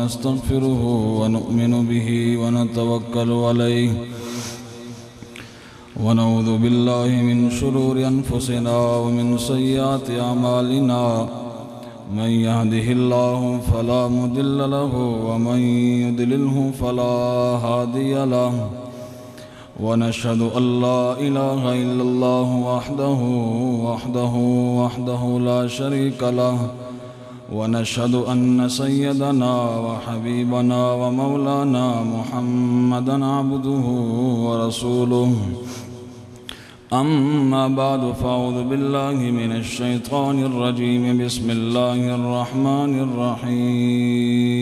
नस्तगफिरुहु व नु'मिनु बिही व नतवक्कलु अलैहि व नऊज़ु बिल्लाहि मिन शुरूरि अनफुसिना व मिन सय्यिआति अमालिना मन यहदिहिल्लाहु फला मुदिल्ल लहु व मन युद्लिलहु फला हादिय लहु व नशहदु अल्ला इलाहा इल्लल्लाहु वहदहु ला शरीका लहु व नशहदु अन्न सय्यदना व हबीबना व मौलाना मुहम्मदन अब्दुहु व रसूलुहु अम्मा बादु फ़अऊज़ु बिल्लाहि मिनश शैतानिर रजीम बिस्मिल्लाहिर रहमानिर रहीम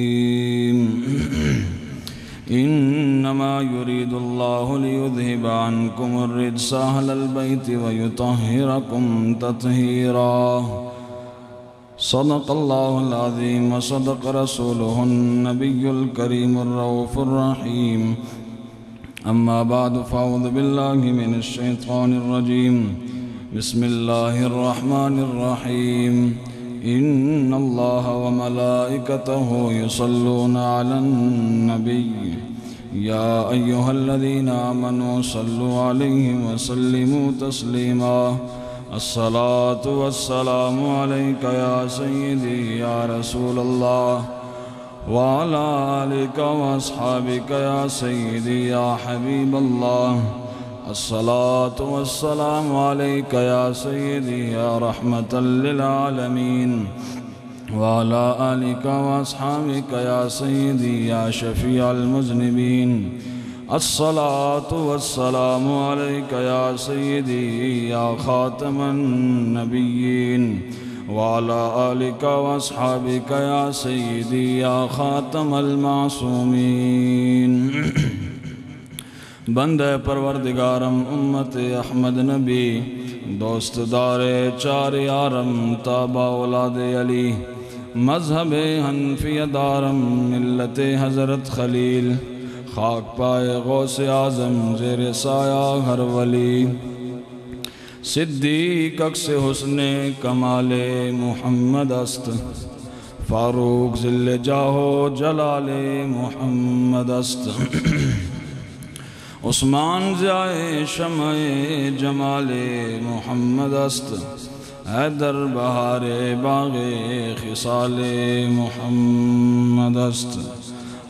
इन्नमा युरीदुल्लाहु लियुज़हिबा अन्कुमुर रिज्स अह्लल बैति व युतह्हिरकुम तत्हीरा सदक़ल्लाहुल अज़ीम व सदक़ रसूलुहुन नबियुल करीमुर रऊफ़ुर रहीम अम्मा बादु फ़अऊज़ु बिल्लाहि मिनश शैतानिर रजीम बिस्मिल्लाहिर रहमानिर रहीम इन्नल्लाहा व मलाइकतहु युसल्लूना अलन नबिय्य या अय्युहल्लज़ीना आमनू सल्लु अलैहि व सल्लिमू तस्लीमा अस्सलातु वस्सलामु अलैका या सय्यदी या रसूलल्लाह व अला आलिका व अस्हाबिका या सय्यदी या हबीबल्लाह अस्सलातु वस्सलामु अलैका या सय्यदी या रहमतल लिल आलमीन व अला आलिका व अस्हाबिका या सय्यदी या शफीअल मुज़निबीन अस्सलातु वस्सलामु अलैका या सय्यदी या खातमन नबिय्यीन व अला आलिका व अस्हाबिका या सय्यदी या खातमल मासूमीन बंदे परवरदिगारम उम्मत अहमद नबी दोस्त दारे चार यारम ताबा औलाद अली मजहब हनफिया दारम मिल्लत हज़रत खलील खाक पाए गौस आज़म ज़ेर साया हर वली सिद्दीक़ अक्स हुस्ने कमाले मुहम्मद अस्त फ़ारूक ज़िल्ले जाहो जलाले मुहम्मद अस्त उस्मान ज़ाए शमए जमाले मुहम्मद अस्त हैदर बहारे बाग़े खिसाले मुहम्मद अस्त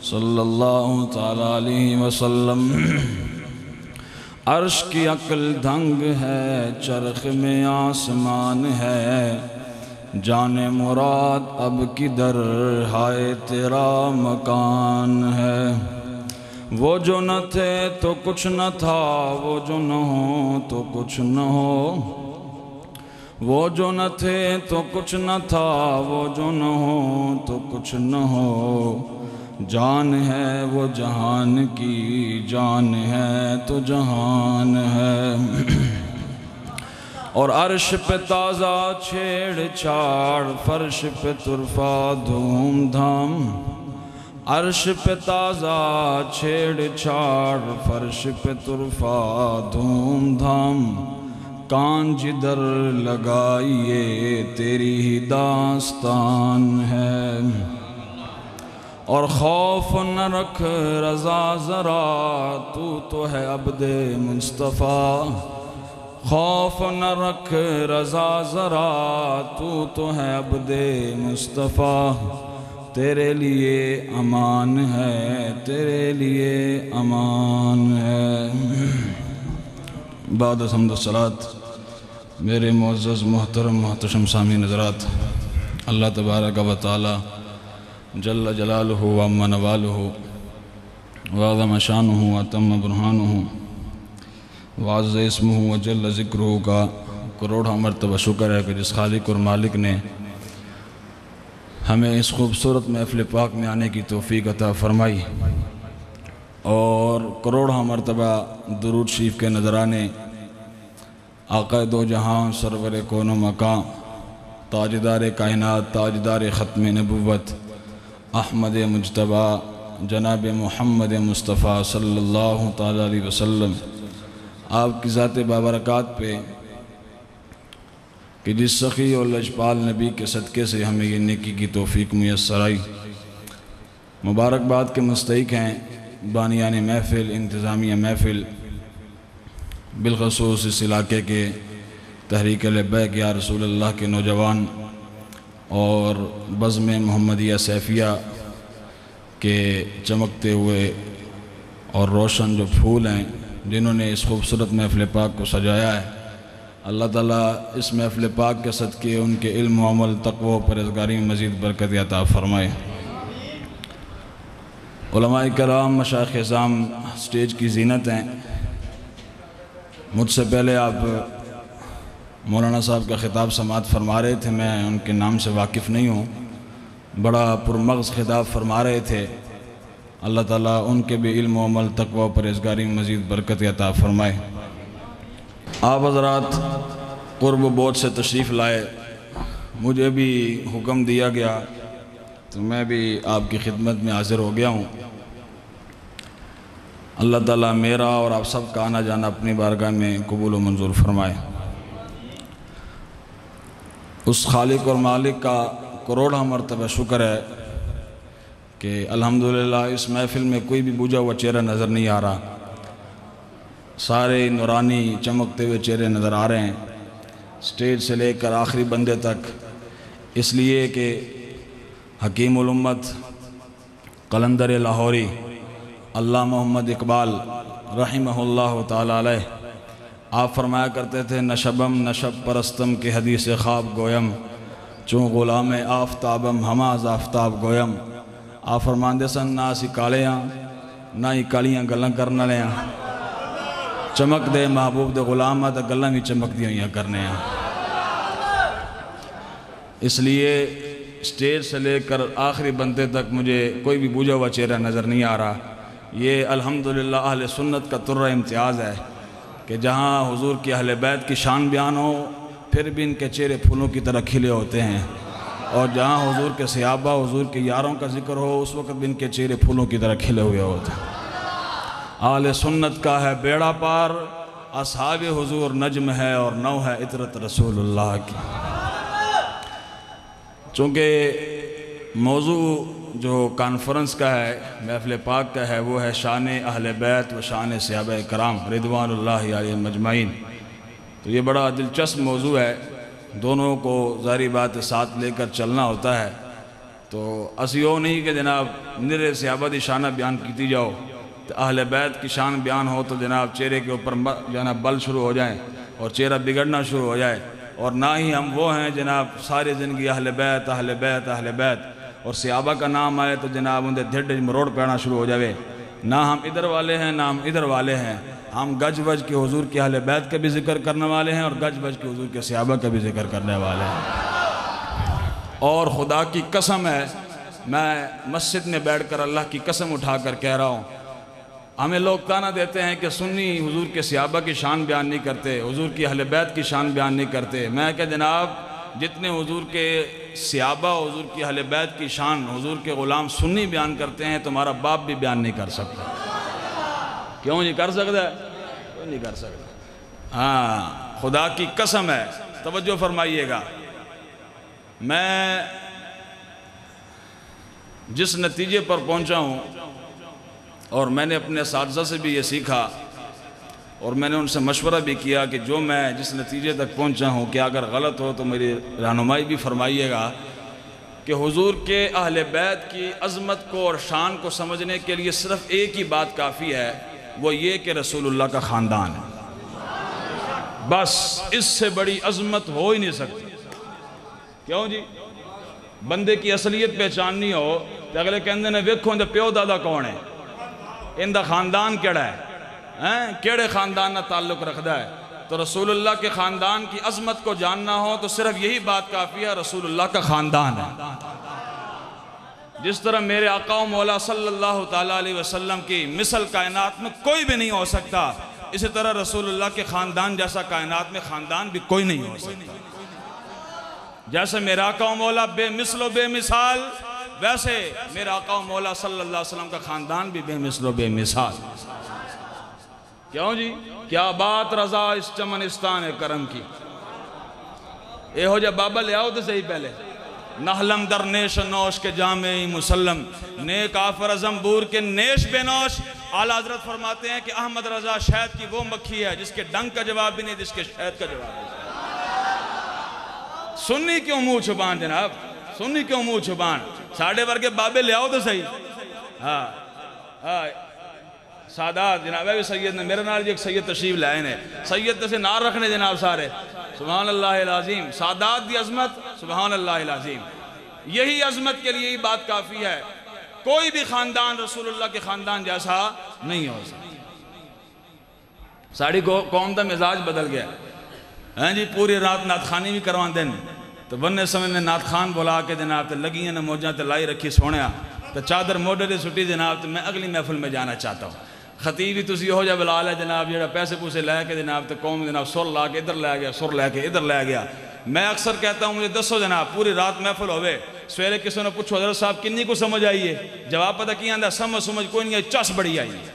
सल्लल्लाहु ताला अलैहि वसल्लम। अर्श की अक्ल दंग है चरख में आसमान है जाने मुराद अब किधर हाय तेरा मकान है वो जो न थे तो कुछ न था वो जो न हो तो कुछ न हो वो जो न थे तो कुछ न था वो जो न हो तो कुछ न हो जान है वो जहान की जान है तो जहान है और अर्श पे ताज़ा छेड़छाड़ फर्श पे तुरफा धूम धाम अर्श पे ताज़ा छेड़छाड़ फर्श पे तुरफा धूम धाम कान जिधर लगाइए तेरी ही दास्तान है और खौफ न रख रज़ा ज़रा तू तो है अब्दे मुस्तफ़ा खौफ न रख रज़ा ज़रा तू तो है अब्दे मुस्तफ़ा तेरे लिए अमान है तेरे लिए अमान है। बाद हम्द सलात मेरे मुअज़्ज़ज़ मोहतरम मोहतरम सामीन हज़रात अल्लाह तबारक व तआला जल्ल जलालुहु व अम्मा नवालुहु व अज़म शानुहु व तम्म बुरहानुहु व अज़्ज़ इस्मुहु व जल्ल ज़िक्रुहु का करोड़ा मरतबा शुक्र है कि जिस खालिक और मालिक ने हमें इस खूबसूरत महफ़िल पाक में आने की तौफ़ीक़ अता फ़रमाई और करोड़ा मरतबा दुरूद शरीफ के नज़राने आक़ा दो जहां सरवर कोनो मकां ताजदार कायनात ताजदार ख़त्म नबुव्वत अहमद मुज्तबा जनाब मोहम्मद मुस्तफ़ा सल्लल्लाहु ताला अलैहि वसल्लम आपकी ज़ात बाबरकात पे कि जिस सखी और लजपाल नबी के सदक़े से हमें ये नेकी की तौफ़ीक मुयस्सर आई मुबारकबाद के मुस्तहिक हैं बानियान महफ़िल, इंतज़ामिया महफ़िल, बिलख़ुसूस इस इलाके के तहरीक लब्बैक या रसूल अल्लाह के नौजवान और बज़्म मोहम्मदिया सैफ़िया के चमकते हुए और रोशन जो फूल हैं, जिन्होंने इस खूबसूरत महफ़िल पाक को सजाया है। अल्लाह ताला इस महफ़िल पाक के सदक़े उनके इल्म, अमल, तक़वा, परहेज़गारी में मज़ीद बरकत अता फ़रमाए। उलमाए किराम, मशाइख़ इज़ाम स्टेज की ज़ीनत हैं। मुझसे पहले आप मौलाना साहब का ख़िताब समाअत फरमा रहे थे, मैं उनके नाम से वाकिफ़ नहीं हूँ। बड़ा पुरमग़ज़ ख़िताब फरमा रहे थे। अल्लाह ताला उनके भी इल्म, अमल, तक़वा, परहेज़गारी में मज़ीद बरकत अता फ़रमाए। आप हज़रात क़ुर्ब बोझ से तशरीफ़ लाए, मुझे भी हुक्म दिया गया तो मैं भी आपकी खिदमत में हाज़िर हो गया हूँ। अल्लाह ताला मेरा और आप सब का आना जाना अपनी बारगाह में कबूल व मंजूर फरमाए। उस खालिक और मालिक का करोड़ा मरतबा शुक्र है कि अल्हम्दुलिल्लाह इस महफ़िल में कोई भी बुझा हुआ चेहरा नज़र नहीं आ रहा। सारे नूरानी चमकते हुए चेहरे नज़र आ रहे हैं, स्टेज से लेकर आखिरी बंदे तक। इसलिए कि हकीमुल उम्मत कलंदर लाहौरी अल्लाह मोहम्मद इकबाल रहिमहुल्लाह ताला अलैह आप फरमाया करते थे, नशबम नशब परस्तम के हदीस ख्वाब गोयम, चूँ ग़ुलाम आफ्ताबम हमाज आफ्ताब गोयम। आप फरमाते सन, ना असी कालियाँ ना ही कालियाँ गल्लां करन वालियां, चमक दे महबूब दे गुलाम तो गल्लां भी चमकदियां हुई करने। इसलिए स्टेज से लेकर आखिरी बंदे तक मुझे कोई भी बुझा हुआ चेहरा नज़र नहीं आ रहा। ये अल्हम्दुलिल्लाह अहले सुन्नत का तुर्रा इम्तियाज़ है कि जहाँ हुजूर की अहले बैत की शान बयान हो, फिर भी इनके चेहरे फूलों की तरह खिले होते हैं, और जहाँ हुजूर के सहाबा, हुजूर के यारों का जिक्र हो, उस वक़्त भी इनके चेहरे फूलों की तरह खिले हुए होते हैं। आले सुन्नत का है बेड़ा पार, असहाबे हुजूर नज्म है और नौ है इतरत रसूलुल्लाह की। चूँकि मौजू जो कॉन्फ्रेंस का है, महफ़िल पाक का है, वो है शान अहले बैत व शान सहाबा कराम रिदवानुल्लाहि अलैहिम अजमाइन। तो ये बड़ा दिलचस्प मौजू है, दोनों को ज़ाहिर बात साथ लेकर चलना होता है। तो असी वो नहीं कि जनाब निरे सहाबा दी शान बयान की जाओ, तो अहले बैत की शान बयान हो तो जनाब चेहरे के ऊपर जनाब बल शुरू हो जाए और चेहरा बिगड़ना शुरू हो जाए। और ना ही हम वो हैं जनाब सारी ज़िंदगी अहले बैत अहले बैत अहले बैत, और सहाबा का नाम आए तो जनाब उनके ढिड मरोड़ पैना शुरू हो जाए। ना हम इधर वाले हैं ना हम इधर वाले हैं, हम गज बज के हुजूर के अहले बैत का भी जिक्र करने वाले हैं और गज बज के हुजूर के सहाबा का भी जिक्र करने वाले हैं। और खुदा की कसम है, मैं मस्जिद में बैठकर अल्लाह की कसम उठा कर कह रहा हूँ, हमें लोग ताना देते हैं कि सुन्नी हुजूर के सहाबा की शान बयान नहीं करते, हुजूर की अहले बैत की शान बयान नहीं करते। मैं क्या जनाब, जितने हुजूर के सहाबा, हुजूर की अहले बैत की शान हुजूर के ग़ुलाम सुन्नी बयान करते हैं, तुम्हारा बाप भी बयान नहीं कर सकता। क्यों नहीं कर सकता? क्यों नहीं कर सकता? हाँ, खुदा की कसम है। तवज्जो फरमाइएगा, मैं जिस नतीजे पर पहुंचा हूं, और मैंने अपने असातिज़ा से भी ये सीखा और मैंने उनसे मशवरा भी किया कि जो मैं जिस नतीजे तक पहुंचा हूं, कि अगर गलत हो तो मेरी रहनुमाई भी फरमाइएगा, कि हुजूर के अहले बैत की अज़मत को और शान को समझने के लिए सिर्फ़ एक ही बात काफ़ी है, वो ये कि रसूलुल्लाह का ख़ानदान है। बस इससे बड़ी अज़मत हो ही नहीं सकती। क्यों जी? बंदे की असलियत पहचाननी हो तो अगले कहते ने वेखो इनका प्यो दादा कौन है, इनका ख़ानदान केड़ा है, केड़े ख़ानदान ना ताल्लुक़ रखता है। तो रसूलुल्लाह के ख़ानदान की अज़मत को जानना हो तो सिर्फ यही बात काफ़ी है, रसूलुल्लाह का ख़ानदान है। जिस तरह मेरे आका मौला सल्लल्लाहु ताला अलैहि वसल्लम की मिसल कायनात में कोई भी नहीं हो सकता, इसी तरह रसूलुल्लाह के ख़ानदान जैसा कायनात में ख़ानदान भी कोई नहीं हो सकता। जैसे मेरा आका मौला बेमिसलो बेमिसाल, वैसे मेरा आका मौला सल्लल्लाहु अलैहि वसल्लम का ख़ानदान भी बेमिसलो बेमिसाल। क्यों जी? क्या बात रजा इस चमनिस्तान करम की। एहो जा बाबा ले आओ तो सही पहले, नहलम दर नेश नौश के जामे मुसल्लम, नेक आफर अजम्बूर के नेश बेनौश। आला हजरत फरमाते हैं कि अहमद रजा शहद की वो मक्खी है जिसके डंक का जवाब भी नहीं, जिसके शहद का जवाब नहीं। सुन्नी क्यों मुंह छुपान जनाब, सुन्नी क्यों मुंह छुपान? साढ़े वर्गे बाबे ले आओ तो सही। हाँ हाँ सादात जनाब भी सैयद ने मेरे नाल जी एक सैयद तशरीफ लाए ने, सैयद से नार रखने जनाब सारे। सुभान अल्लाह अज़ीम, सादात दी अजमत, सुभान अल्लाह अज़ीम। यही अजमत के लिए ही बात काफ़ी है। कोई भी ख़ानदान रसूलुल्लाह के ख़ानदान जैसा नहीं हो सकता। साड़ी कौम का मिजाज बदल गया हैं जी। पूरी रात नात खानी भी करवा दें तो बन्ने समय ने नात खान बुला के जनाब तो लगियां ने मौजा तो लाई रखी सोने तो चादर मोढे से सुटी जनाब तो मैं अगली महफिल में जाना चाहता हूँ। खतीब भी तुसी हो जा बिलाल है जनाब जो पैसे पूसे लैके जनाब तो कौम जनाब सुर ला के इधर लै गया, सुर लैके इधर लै गया। मैं अक्सर कहता हूँ मुझे दसो जनाब पूरी रात महफिल होवे, सवेरे किसी ने पूछो हज़रत साहब किन्नी को समझ आई है, जवाब पता की आंदा समझ कोई नहीं आई, चस बड़ी आई है।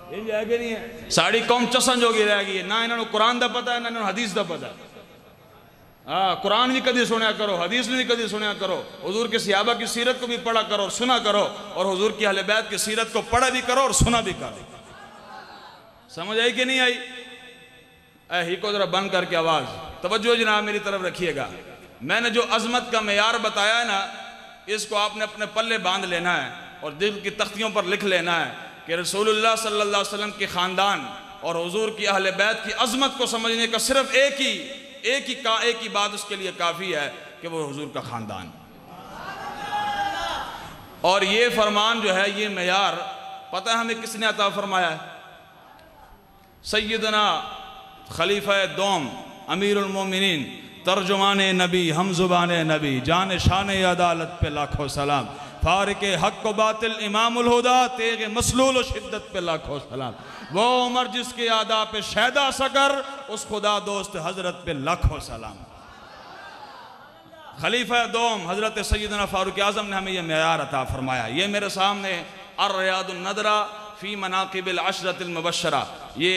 नहीं है साड़ी कौम चसन जोगी रह गई है, ना इन्होंने कुरान का पता है ना इन्होंने हदीस का पता है। हाँ कुरान भी कभी सुनया करो, हदीस भी कभी सुनया करो, हुजूर के सहाबा की सीरत को भी पढ़ा करो, सुना करो, और हुजूर की अहले बैत की सीरत को पढ़ा भी करो और सुना भी करो। समझ आई कि नहीं आई? ही को जरा बंद करके आवाज तवज्जो जनाब मेरी तरफ रखिएगा। मैंने जो अजमत का मेयार बताया है ना, इसको आपने अपने पल्ले बांध लेना है और दिल की तख्तियों पर लिख लेना है कि रसूलुल्लाह सल्लल्लाहु अलैहि वसल्लम के ख़ानदान और हुजूर की अहले बैत की अजमत को समझने का सिर्फ एक ही बात उसके लिए काफ़ी है कि वो हुजूर का ख़ानदान। और ये फरमान जो है, ये मेयार पता है हमें किसने अता फरमाया है? सैयदना खलीफा दोम अमीरुल मोमिनीन तर्जुमान नबी हम जुबान नबी जान शान अदालत पे लाखों सलाम, फारिक हक व बातिल इमामुल हुदा तेग मसलूल शिद्दत पे लाखों सलाम, वो उमर जिसके आदा पे शहदा सकर उस खुदा दोस्त हजरत पे लाखों सलाम। खलीफा दोम हजरत सैयदना फारूक आज़म ने हमें यह मेयार अता फरमाया। ये मेरे सामने अर्रयादुन नदरा फ़ी मनाक़िबिल अशरतिल मुबश्शरा, ये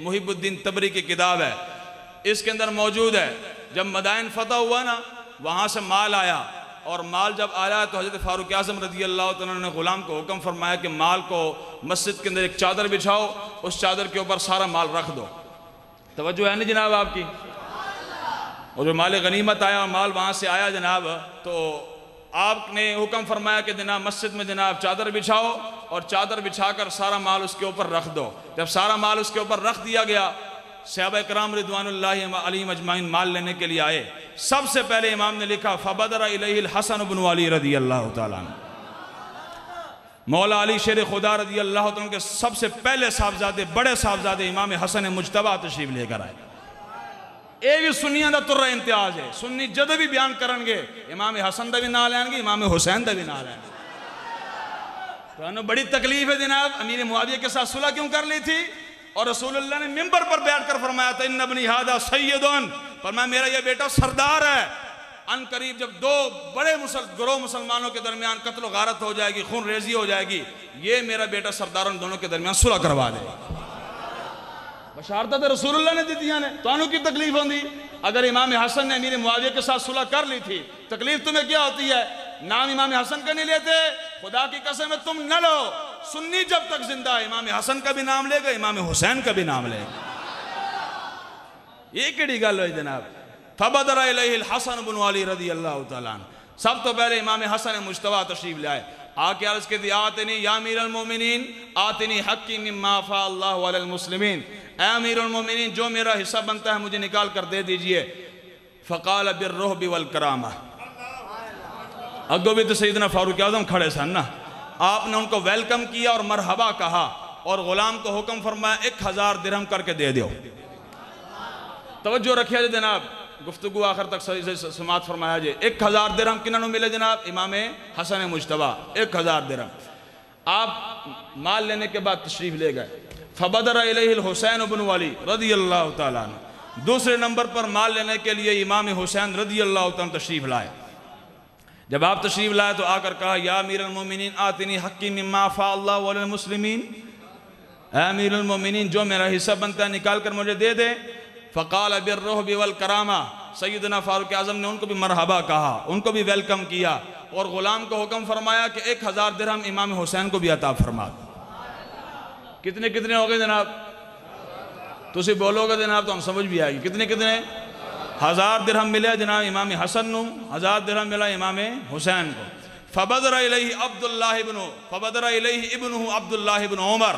मुहिबुद्दीन तबरी की किताब है, इसके अंदर मौजूद है। जब मदाइन फतह हुआ ना, वहाँ से माल आया, और माल जब आया तो हज़रत फारूक आज़म रज़ी अल्लाह तआला ने गुलाम को हुक्म फरमाया कि माल को मस्जिद के अंदर एक चादर बिछाओ, उस चादर के ऊपर सारा माल रख दो। तवज्जो है ना जनाब आपकी? और जो माल गनीमत आया और माल वहाँ से आया जनाब, तो आपने हुक्म फरमाया कि जनाब मस्जिद में जनाब चादर बिछाओ और चादर बिछाकर सारा माल उसके ऊपर रख दो। जब सारा माल उसके ऊपर रख दिया गया, सहाबा कराम रिदवानुल्लाहि अलैहिम अजमाइन माल लेने के लिए आए। सबसे पहले इमाम ने लिखा फबदरा इलैहिल हसन इब्न अली रज़ियल्लाहु ताला अन्हु, मौला अली शेर खुदा रज़ियल्लाहु ताला के सबसे पहले साहबजादे, बड़े साहबजादे इमाम हसन मुज्तबा तशरीफ लेकर आए। ये भी सुन्नियां दा तुर्रा इम्तियाज है। सुन्नी जद भी बयान करेंगे इमाम हसन का भी नाम लेंगे, इमाम हुसैन का भी नाम लेंगे। तो बड़ी तकलीफ है जनाब, अमीर मुआविया के साथ सुलह क्यों कर ली थी? और रसूलुल्लाह ने मिंबर पर बैठकर फरमाया था इन्न इब्नी हादा सय्यदुन, फरमाया मेरा यह बेटा सरदार है। अन करीब जब दो बड़े गिरोह मुसलमानों के दरमियान कत्ल गारत हो जाएगी, खून रेजी हो जाएगी, ये मेरा बेटा सरदारों दोनों के दरमियान सुलह करवा दे। बशारत रसूलुल्लाह ने दी ने, तो की तकलीफ होती? अगर इमाम हसन ने अमीर मुआविया के साथ सुलह कर ली थी, तकलीफ तुम्हें क्या होती है? नाम इमाम हसन का नहीं लेते, खुदा की कसम है तुम न लो। सुन्नी जब तक जिंदा है इमाम हसन का भी नाम लेगा, इमाम हुसैन का भी नाम लेगा। ये केड़ी गल है जनाब? फबदरा इलैहिल हसन इब्न अली रज़ियल्लाहु ताला अन्हु, सब तो पहले इमाम हसन मुज्तबा तशरीफ लाए, आके अर्ज के दिया आतनी या अमीरुल मोमिनीन आतनी हक्की मिम्मा फा अल्लाहु अलल मुस्लिमीन, ऐ अमीरुल मोमिनीन जो मेरा हिस्सा बनता है मुझे निकाल कर दे दीजिए। फ़क़ाल बिर्रुहबि वल करामा, अगो भी तो सैयदना फारूक आज़म खड़े सन ना, आपने उनको वेलकम किया और मरहबा कहा और गुलाम को हुक्म फरमाया 1000 दिरहम करके दे दो। तवज्जो रखिए जनाब, गुफ्तगू आखिर तक समात फरमाया जे। 1000 दिरहम किन्होंने मिले जनाब? इमाम हसन मुज्तबा 1000 दिरहम। आप माल लेने के बाद तशरीफ ले गए। फबदरा इलैहिल हुसैन इब्न अली रज़ियल्लाहु ताला अन्हु, दूसरे नंबर पर माल लेने के लिए इमाम हुसैन रज़ियल्लाहु ताला तशरीफ लाए। जब आप तशरीफ लाए तो आकर कहा या अमीरुल मोमिनीन आतिनी हक्की मिम्मा फा अल्लाहु अलल मुस्लिमीन, ऐ अमीरुल मोमिनीन जो मेरा हिस्सा बनता है निकाल कर मुझे दे दे। फ़क़ाल बिर्रुहबि वल करामा, सैयदना फारूक आज़म ने उनको भी मरहबा कहा, उनको भी वेलकम किया और ग़ुलाम को हुक्म फरमाया कि 1000 दिरहम इमाम हुसैन को भी अता फरमा। कितने कितने हो गए जनाब? तुसी बोलोगे जनाब तो हम समझ भी आएगी। कितने कितने? 1000 दिरहम मिले जनाब इमाम हसन को, 1000 दिरहम मिला इमाम हुसैन को। फ़बदरा इलैहि अब्दुल्लाह इब्नु अब्दुल्लाह इब्न उमर।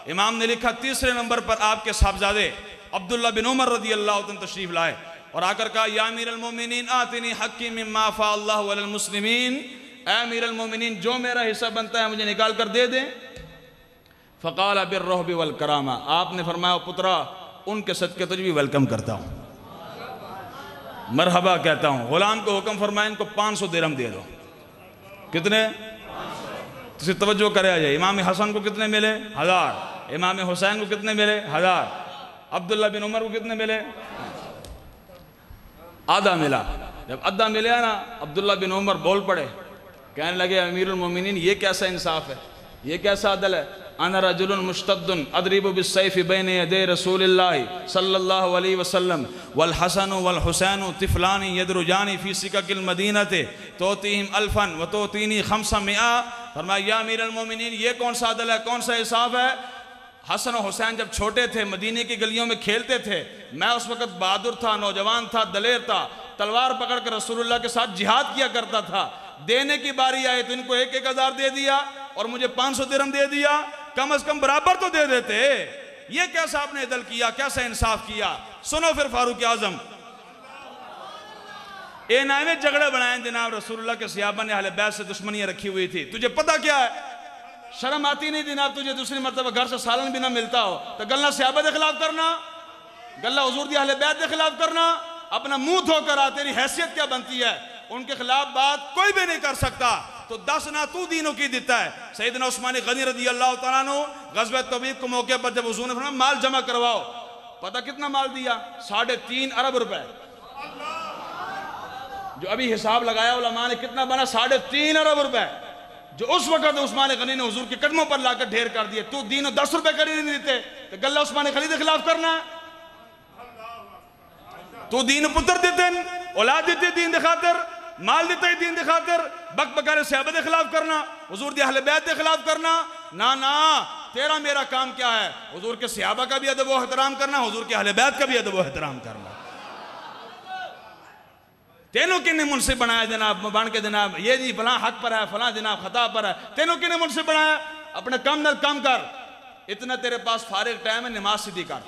इमाम ने लिखा तीसरे नंबर पर आपके साहबजादे अब्दुल्लाह बिन उमर रज़ी अल्लाह तआला तशरीफ़ लाए और आकर कहा, या अमीरुल मोमिनीन आतिनी हक़्क़ी मिम्मा फ़ा अल्लाहु अलल मुस्लिमीन, ऐ अमीरुल मोमिनीन जो मेरा हिस्सा बनता है मुझे निकाल कर दे दें। फ़क़ाल बिर्रुहबि वल करामा, आपने फरमाया पुत्रा उनके सदक़े तुझे भी वेलकम करता हूँ, मरहबा कहता हूँ। ग़ुलाम को हुक्म फरमाया इनको 500 दिरहम दे दो। कितने? तुझे तवज्जो करे जाए। इमाम हसन को कितने मिले? 1000। इमाम हुसैन को कितने मिले? 1000। अब्दुल्ला बिन उमर को कितने मिले? आधा मिला। जब आधा मिला ना, अब्दुल्ला बिन उमर बोल पड़े, कहने लगे अमीरुल मोमिनीन ये कैसा इंसाफ है, ये कैसा अदल है। अना रजुलुन मुश्तद्दुन अदरिबु बिस्सैफि बैने यदै रसूलिल्लाहि सल्लल्लाहु अलैहि वसल्लम वल हसन वल हुसैन तिफलानी यदरुजानी फी सिककिल मदीनते तोतीहिम अल्फन व तोतीनी 500। फरमाया या अमीरुल मोमिनीन ये कौन सा अदल है, कौन सा इंसाफ है। हसन और हुसैन जब छोटे थे मदीने की गलियों में खेलते थे, मैं उस वक़्त बहादुर था, नौजवान था, दलेर था, तलवार पकड़ कर रसूलुल्लाह के साथ जिहाद किया करता था। देने की बारी आई तो इनको 1000 दे दिया और मुझे 500 दिरहम दे दिया, कम से कम बराबर तो दे देते। ये कैसा आपने अदल किया, कैसा इंसाफ किया। सुनो फिर फारूक आज़म ए नामे झगड़े बनाए जनाब रसूलुल्लाह के सहाबा ने अहले बैत से दुश्मनियां रखी हुई थी। तुझे पता क्या है, शर्म आती नहीं जनाब तुझे दूसरी मरतबा घर से सालन भी ना मिलता हो तो गल्ला सहाबा के खिलाफ करना, गल्ला हुजूर दी अहले बैत के खिलाफ करना। अपना मुंह धोकर आ, तेरी हैसियत क्या बनती है, उनके खिलाफ बात कोई भी नहीं कर सकता। तो 10 ना तू दीनों की देता है। सैयदना उस्मान गनी रज़ी अल्लाह तआला अन्हु ग़ज़वा तबूक के मौके पर जब हुजूर ने फरमाया माल जमा करवाओ, पता कितना माल दिया? 3.5 अरब रुपए। जो अभी हिसाब लगाया उलमा ने कितना बना? 3.5 अरब रुपए, जो उस वक्त उस्मान गनी ने हुजूर के कदमों पर लाकर ढेर कर दिए। तू दीन 10 रुपए कर ही नहीं देते तो गल्ला उस्मान गनी के खिलाफ करना है। तू दीन पुत्र देते, औलाद देते दीन के खातिर, माल देता ही दीन के खातिर, बक बकारे सहाबा के खिलाफ करना, हुजूर के अहले बैत के खिलाफ करना। ना ना, तेरा मेरा काम क्या है? हुजूर के सहाबा का भी अदब व एहतराम करना, हुजूर के अहले बैत का भी अदब व एहतराम करना। तेनों किन्ने मुझसे बनाया जनाब, बन के जनाब ये जी फलां हक पर है, फलां जनाब खता पर है। तेनों किन्ने मुझसे बनाया? अपने कम न कम कर, इतना तेरे पास फारिग टाइम है, नमाज सीधी कर।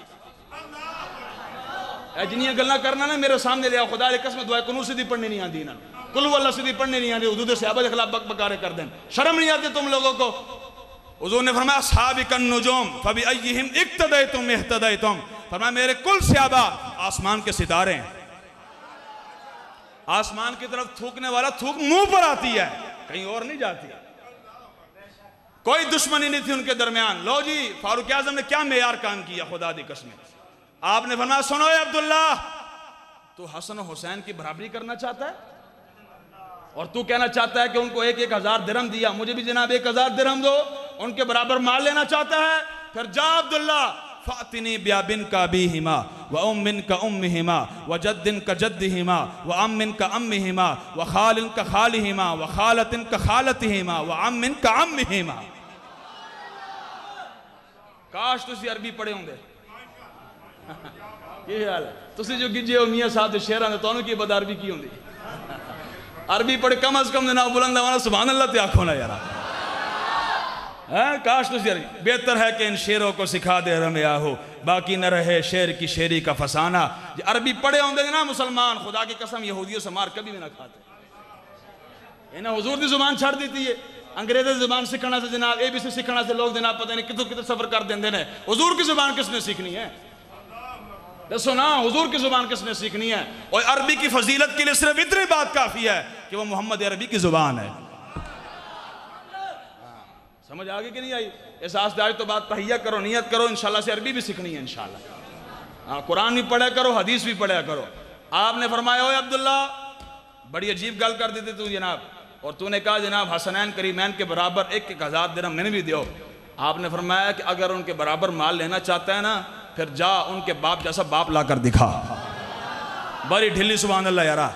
जिन्नियां गल्लां करना ना मेरे सामने ले आओ, खुदा की कसम दुआ कुनूत सीधी पढ़नी नहीं आती ना, कुल वल्लाह सीधी पढ़नी नहीं आती, हुजूर सहाबा के खिलाफ बक बकारे कर दें। शर्म नहीं आती तुम लोगों को? हुजूर ने फरमाया साबिकन नुजूम फबि अय्यिहिम इक्तदैतुम इह्तदैतुम। फरमाया मेरे कुल सहाबा आसमान के सितारे हैं, आसमान की तरफ थूकने वाला थूक मुंह पर आती है, कहीं और नहीं जाती। कोई दुश्मनी नहीं थी उनके दरमियान। लो जी फारूक आज़म ने क्या मेयार काम किया, खुदा दी कसम। आपने फरमाया सुनो अब्दुल्ला, तू हसन और हुसैन की बराबरी करना चाहता है और तू कहना चाहता है कि उनको 1000 दिरहम दिया, मुझे भी जनाब 1000 दिरहम दो, उनके बराबर माल लेना चाहता है। फिर जा अब्दुल्ला फातिनी ब्याबिन का बीहिमा व उम्मिन का उम्मिहिमा व जद्दिन का जद्दिहिमा व अम्मिन का अम्मिहिमा व खालिन का खालिहिमा व खालतिन का खालतिहिमा व अम्मिन का अम्मिहिमा। काश तुसी अरबी पढ़े होंगे। ये हाल है, तुसी जो गिजे हो मियां साहब शेरा ने तो की बदारबी की होंगी। अरबी पढ़े कम से कम ना बुलंद वाला सुभान अल्लाह ते आखो ना यार। काश तुझे बेहतर है कि इन शेरों को सिखा दे रमिया हो, बाकी न रहे शेर की शेरी का फसाना। अरबी पढ़े होंगे ना मुसलमान, खुदा की कसम यहूदियों से मार कभी भी ना खाते। इन्हें हुजूर की जुबान छड़ दी थी, अंग्रेजी जुबान सीखना से जनाब ABC सीखना से लोग जनाब पता नहीं कितने कितने सफर कर देंगे ने। हुजूर की जुबान किसने सीखनी है? दसो ना, हुजूर की जुबान किसने सीखनी है? और अरबी की फजीलत के लिए सिर्फ इतनी बात काफी है कि वो मोहम्मद अरबी की जुबान है। समझ आ गई कि नहीं आई? एहसास दारी तो बात तहिया करो, नियत करो, इंशाल्लाह से अरबी भी सीखनी है इंशाल्लाह। हाँ, कुरान भी पढ़ा करो, हदीस भी पढ़ा करो। आपने फरमाया ओए अब्दुल्ला, बड़ी अजीब गल कर दी थी तू जनाब, और तूने कहा जनाब हसनैन करीमैन के बराबर 1000 दिरहम मैंने भी दो। आपने फरमाया कि अगर उनके बराबर माल लेना चाहता है ना, फिर जा उनके बाप जैसा बाप ला कर दिखा। बड़ी ढिली सुभान अल्लाह यारा।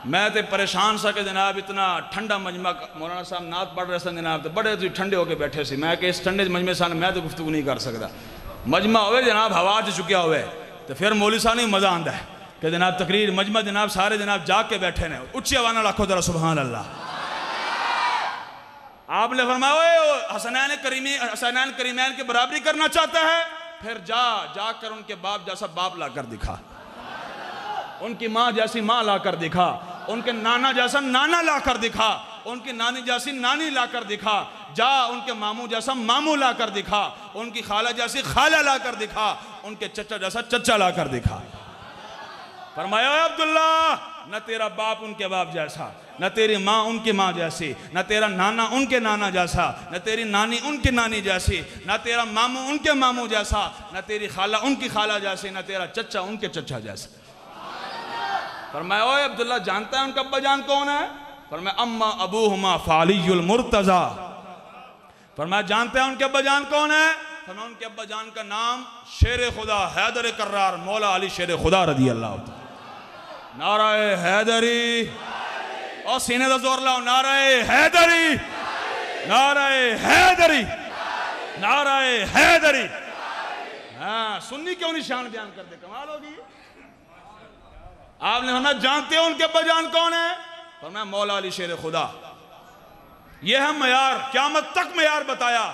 मैं तो परेशान सा कि जनाब इतना ठंडा मजमा, मौलाना साहब नात पढ़ रहे सन जनाब, तो बड़े ठंडे होके बैठे सी। मैं कि इस ठंडे मजमे सामने मैं तो गुफ्तगू नहीं कर सकता। मजमा होवे जनाब हवा च चुकिया हुए तो फिर मौलवी साहब नहीं मज़ा आता है कि जनाब तकरीर मजमा जनाब सारे जनाब जाग के बैठे ने, उच्ची आवाज़ में रखो जरा सुभान अल्लाह। आपने फरमाया हसनैन करीमैन की बराबरी करना चाहता है, फिर जा कर उनके बाप जैसा बाप ला कर दिखा, उनकी माँ जैसी माँ ला कर दिखा, उनके नाना जैसा नाना ला कर दिखा, उनकी नानी जैसी नानी ला कर दिखा, जा उनके मामू जैसा मामू ला कर दिखा, उनकी खाला जैसी खाला ला कर दिखा, उनके चचा जैसा चचा ला कर दिखा। फरमाया अब्दुल्ला, न तेरा बाप उनके बाप जैसा, न तेरी माँ उनकी माँ जैसी, न तेरा नाना उनके नाना जैसा, न तेरी नानी उनकी नानी जैसी, न तेरा मामू उनके मामू जैसा, न तेरी खाला उनकी खाला जैसी, न तेरा चचा उनके चचा जैसा। फरमाया ओए अब्दुल्ला, जानता है उनका अब्बा जान कौन है? फरमाया अम्मा अबूहुमा फालियुल मुर्तजा। फरमाया जानते हैं उनके अब्बा जान कौन है? फरमाया उनके अब्बा जान का नाम शेर खुदा हैदर कर्रार मौला अली शेर खुदा रदी अल्लाह। नाराए हैदरी, और सीने का जोर लाओ, नाराए हैदरी, नाराए हैदरी, नाराए हैदरी। हाँ, सुन्नी क्यों निशान बयान कर दे, कमाल होगी। आपने होना जानते हो उनके अब्बा जान कौन है? और मैं मौला अली शेर खुदा। यह है मयार, क़यामत तक मयार बताया।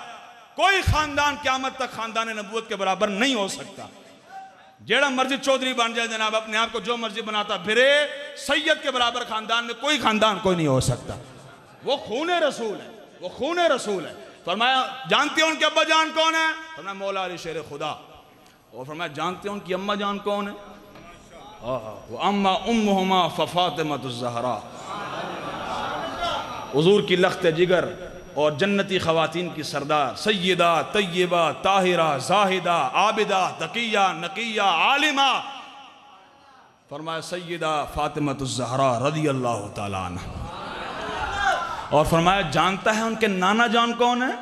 कोई खानदान क़यामत तक खानदान नबूवत के बराबर नहीं हो सकता। जेड़ा मर्जी चौधरी बन जाए जनाब, अपने आप को जो मर्जी बनाता फिरे, सैयद के बराबर खानदान में कोई खानदान कोई नहीं हो सकता। वो खूने रसूल है, वो खूने रसूल है। फरमाया जानते हो उनके अब्बा जान कौन है? फरमाया मौला अली शेर खुदा। और फरमाया जानते हो उनकी अम्मा जान कौन है? वो अम्मा उम्मुहुमा फ़ातिमतुज़ ज़हरा। हुज़ूर की लख्त जिगर और जन्नती ख़वातीन की सरदार सय्यदा तय्यबा ताहिरा ज़ाहिदा आबिदा तकिया नकिया आलिमा। फरमाया सय्यदा फ़ातिमतुज़ ज़हरा रज़ी अल्लाह तआला अन्हा। और फरमाया जानता है उनके नाना जान कौन है?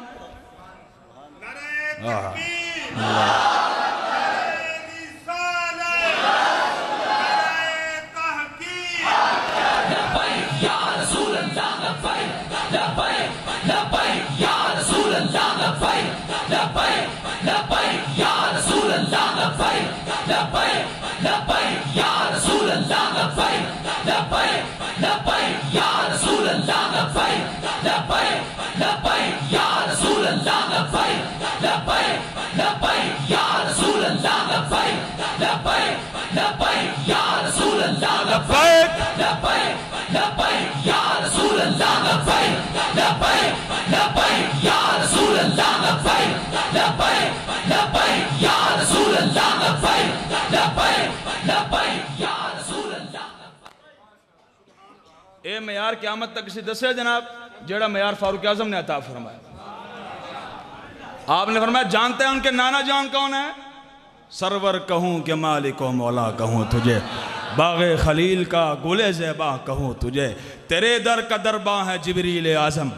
ए मयार क़यामत तक किसी दसे जनाब जेड़ा मयार फारूक आज़म ने अता फरमाया। आपने फरमाया जानते हैं उनके नाना जान कौन है? सरवर कहूँ के मालिक व मौला कहूँ तुझे, बाग़े खलील का गुले ज़ेबा कहूँ तुझे, तेरे दर का दरबा है जिब्रील आज़म,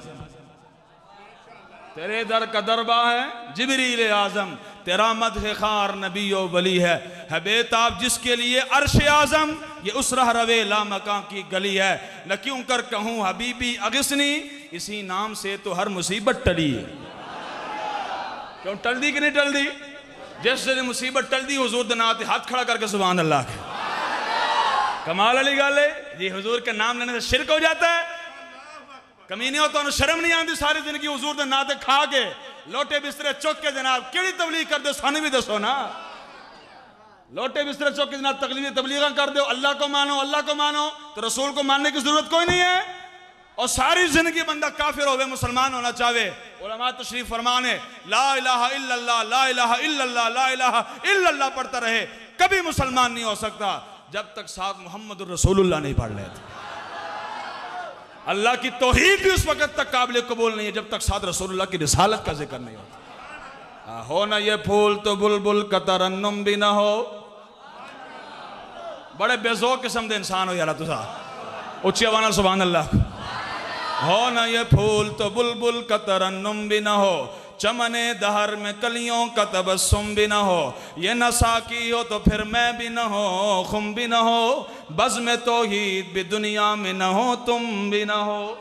तेरे दर का दरबा है जिब्रील आज़म, तेरा मदह खार नबी व वली है बेताब जिसके लिए अर्श आज़म, ये उस रह रवे ला मकां की गली है, न क्यों कर कहूँ हबीबी अगिस्नी, इसी नाम से तो हर मुसीबत टली है। क्यों टल दी कि नहीं टल दी? जैसे मुसीबत टल दी हुजूर दे नाम ते हाथ खड़ा करके सुभान अल्लाह के। कमाल वाली गल है जी, हुजूर के नाम लेने से शिरक हो जाता है। कमीने हो तो शर्म नहीं आती सारी जिंदगी हुजूर दे नाम ते खा के लोटे बिस्तरे चुक के जनाब केड़ी तबलीग कर दो, सानू भी दसो ना। लोटे बिस्तरे चुक के जनाब तबलीग कर दो, अल्लाह को मानो, अल्लाह को मानो, तो रसूल को मानने की जरूरत कोई नहीं है। और सारी जिंदगी बंदा काफिर होवे मुसलमान होना चाहे, उलमा तशरीफ फरमान है ला इलाहा इल्लल्लाह ला इलाहा इल्लल्लाह ला इलाहा इल्लल्लाह पढ़ता रहे, कभी मुसलमान नहीं हो सकता जब तक साथ मोहम्मद रसूलुल्लाह नहीं पढ़ लेते। अल्लाह की तौहीद भी उस वक्त तक काबिल कबूल नहीं है जब तक साथ रसूलुल्लाह की रिसालत का जिक्र नहीं होता। हो ना ये फूल तो बुलबुल का तरन्नुम भी ना हो। बड़े बेजोक किस्म के इंसान हो यार तुसा, उच्ची आवाज़ नाल सुभान अल्लाह। हो ना ये फूल तो बुलबुल का तरन्नुम भी ना हो, चमने दहर में कलियों का तबस्सुम भी न हो, ये नसाकी हो तो फिर मैं भी न हो, खुम भी न हो, बज़्म तौहीद भी दुनिया में न हो, तुम भी न हो।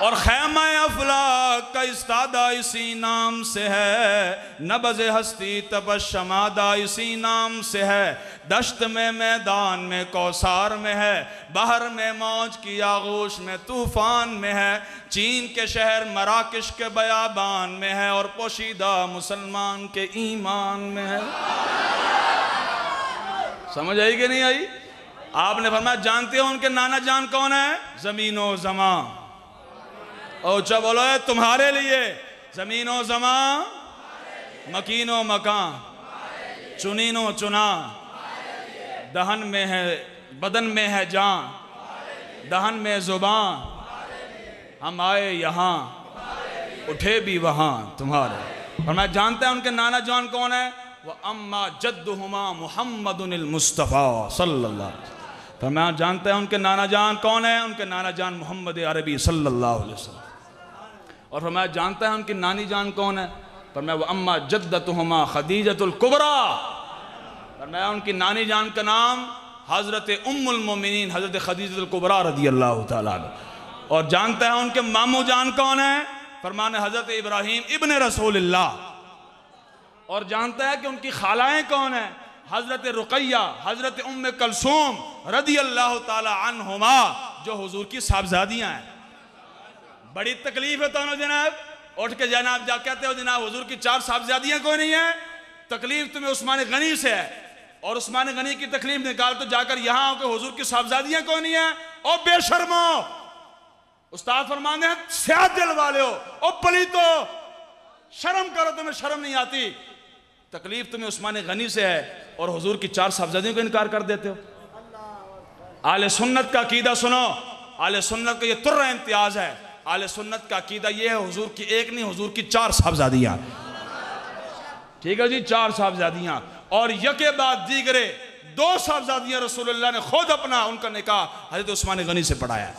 और खैमा अफलाक का इस्तादा इसी नाम से है, नबज़ हस्ती तबशमादा इसी नाम से है, दश्त में मैदान में कौसार में है, बहर में मौज की आगोश में तूफ़ान में है, चीन के शहर मराकश के बयाबान में है, और पोशीदा मुसलमान के ईमान में है। समझ आई कि नहीं आई? आपने फरमाया जानते हो उनके नाना जान कौन है? ज़मीनो ज़मा। और जब बोलो है तुम्हारे लिए, ज़मीनो ज़मा, मकीनो मकान, चुनीनो चुना, दहन में है बदन में है जान, दहन में ज़ुबान, हम आए यहाँ उठे भी वहाँ तुम्हारे। और मैं जानता है उनके नाना जान कौन है? वह अम्मा जद्दुहुमा मुहम्मदुल मुस्तफ़ा सल्लल्लाहु अलैहि वसल्लम। तो मैं जानता है उनके नाना जान कौन है? उनके नाना जान मोहम्मद अरबी सल्लल्लाहु अलैहि वसल्लम। और फरमाया जानता है उनकी नानी जान कौन है? फरमाया वो अम्मा जद्दतुहुमा खदीजतुल कुबरा। फरमाया उनकी नानी जान का नाम हज़रत उम्मुल मोमिनीन हज़रत खदीजतुल कुबरा रज़ियल्लाहु ताला अन्हा। और जानता है उनके मामू जान कौन है? फरमाने हज़रत इब्राहीम इब्न रसूलुल्लाह। और जानता है कि उनकी खालाएँ कौन है? हज़रत रुक़ैया, हज़रत उम्मे कलसूम रज़ियल्लाहु ताला अन्हुमा, जो हुजूर की साहबजादियाँ हैं। बड़ी तकलीफ है तो जनाब, उठ के जनाब जा कहते हो जनाब हुजूर की 4 साहबजादियाँ कोई नहीं है, तकलीफ तुम्हें उस्मान गनी से है, और उस्मान गनी की तकलीफ निकाल तो जाकर यहाँ आओ कि हुजूर की साहबजादियाँ कोई नहीं है। और बेशर्मो, उस्ताद फरमाते हैं स्याद दिल वाले हो, ओ पलीतो, शर्म करो, तुम्हें शर्म नहीं आती। तकलीफ तुम्हें उस्मान गनी से है और हुजूर की 4 साहबजादियों को इनकार कर देते हो। आले सुन्नत का अकीदा सुनो, आले सुन्नत का ये तुर्रा इम्तियाज है। आले सुन्नत का अकीदा ये है हुजूर की एक नहीं, हुजूर की 4 साहबजादियाँ। ठीक है जी, 4 साहबजादियाँ, और यके बाद दीगरे 2 साहबजादियाँ रसूलुल्लाह ने खुद अपना उनका निकाह हज़रत उस्मान गनी से पढ़ाया।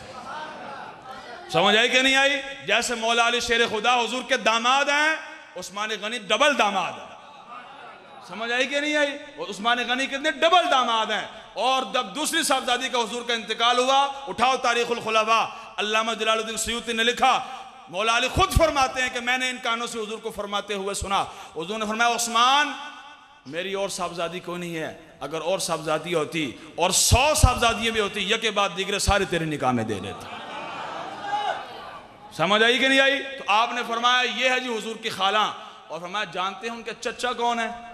समझ आई कि नहीं आई? जैसे मौला अली शेर खुदा हुजूर के दामाद हैं, उस्मान गनी डबल दामाद है। समझ आई कि नहीं आई? उस्मान गनी कितने डबल दामाद हैं। और जब दूसरी साहबजादी का हुजूर का इंतकाल हुआ, उठाओ तारीखुल खुलफा, अल्लामा जलालुद्दीन सयूती ने लिखा, मौला अली खुद फरमाते हैं कि मैंने इन कानों से हुजूर को फरमाते हुए सुना। हुजूर ने फरमाया उस्मान मेरी और साहबजादी कोई नहीं है, अगर और साहबजादी होती और 100 साहबजादियाँ भी होती, यके बाद दीगरे सारे तेरे निकाह में दे देते। समझ आई कि नहीं आई? तो आपने फरमाया ये है जी हुजूर की खाला। और फरमाया जानते हैं उनके चचा कौन है?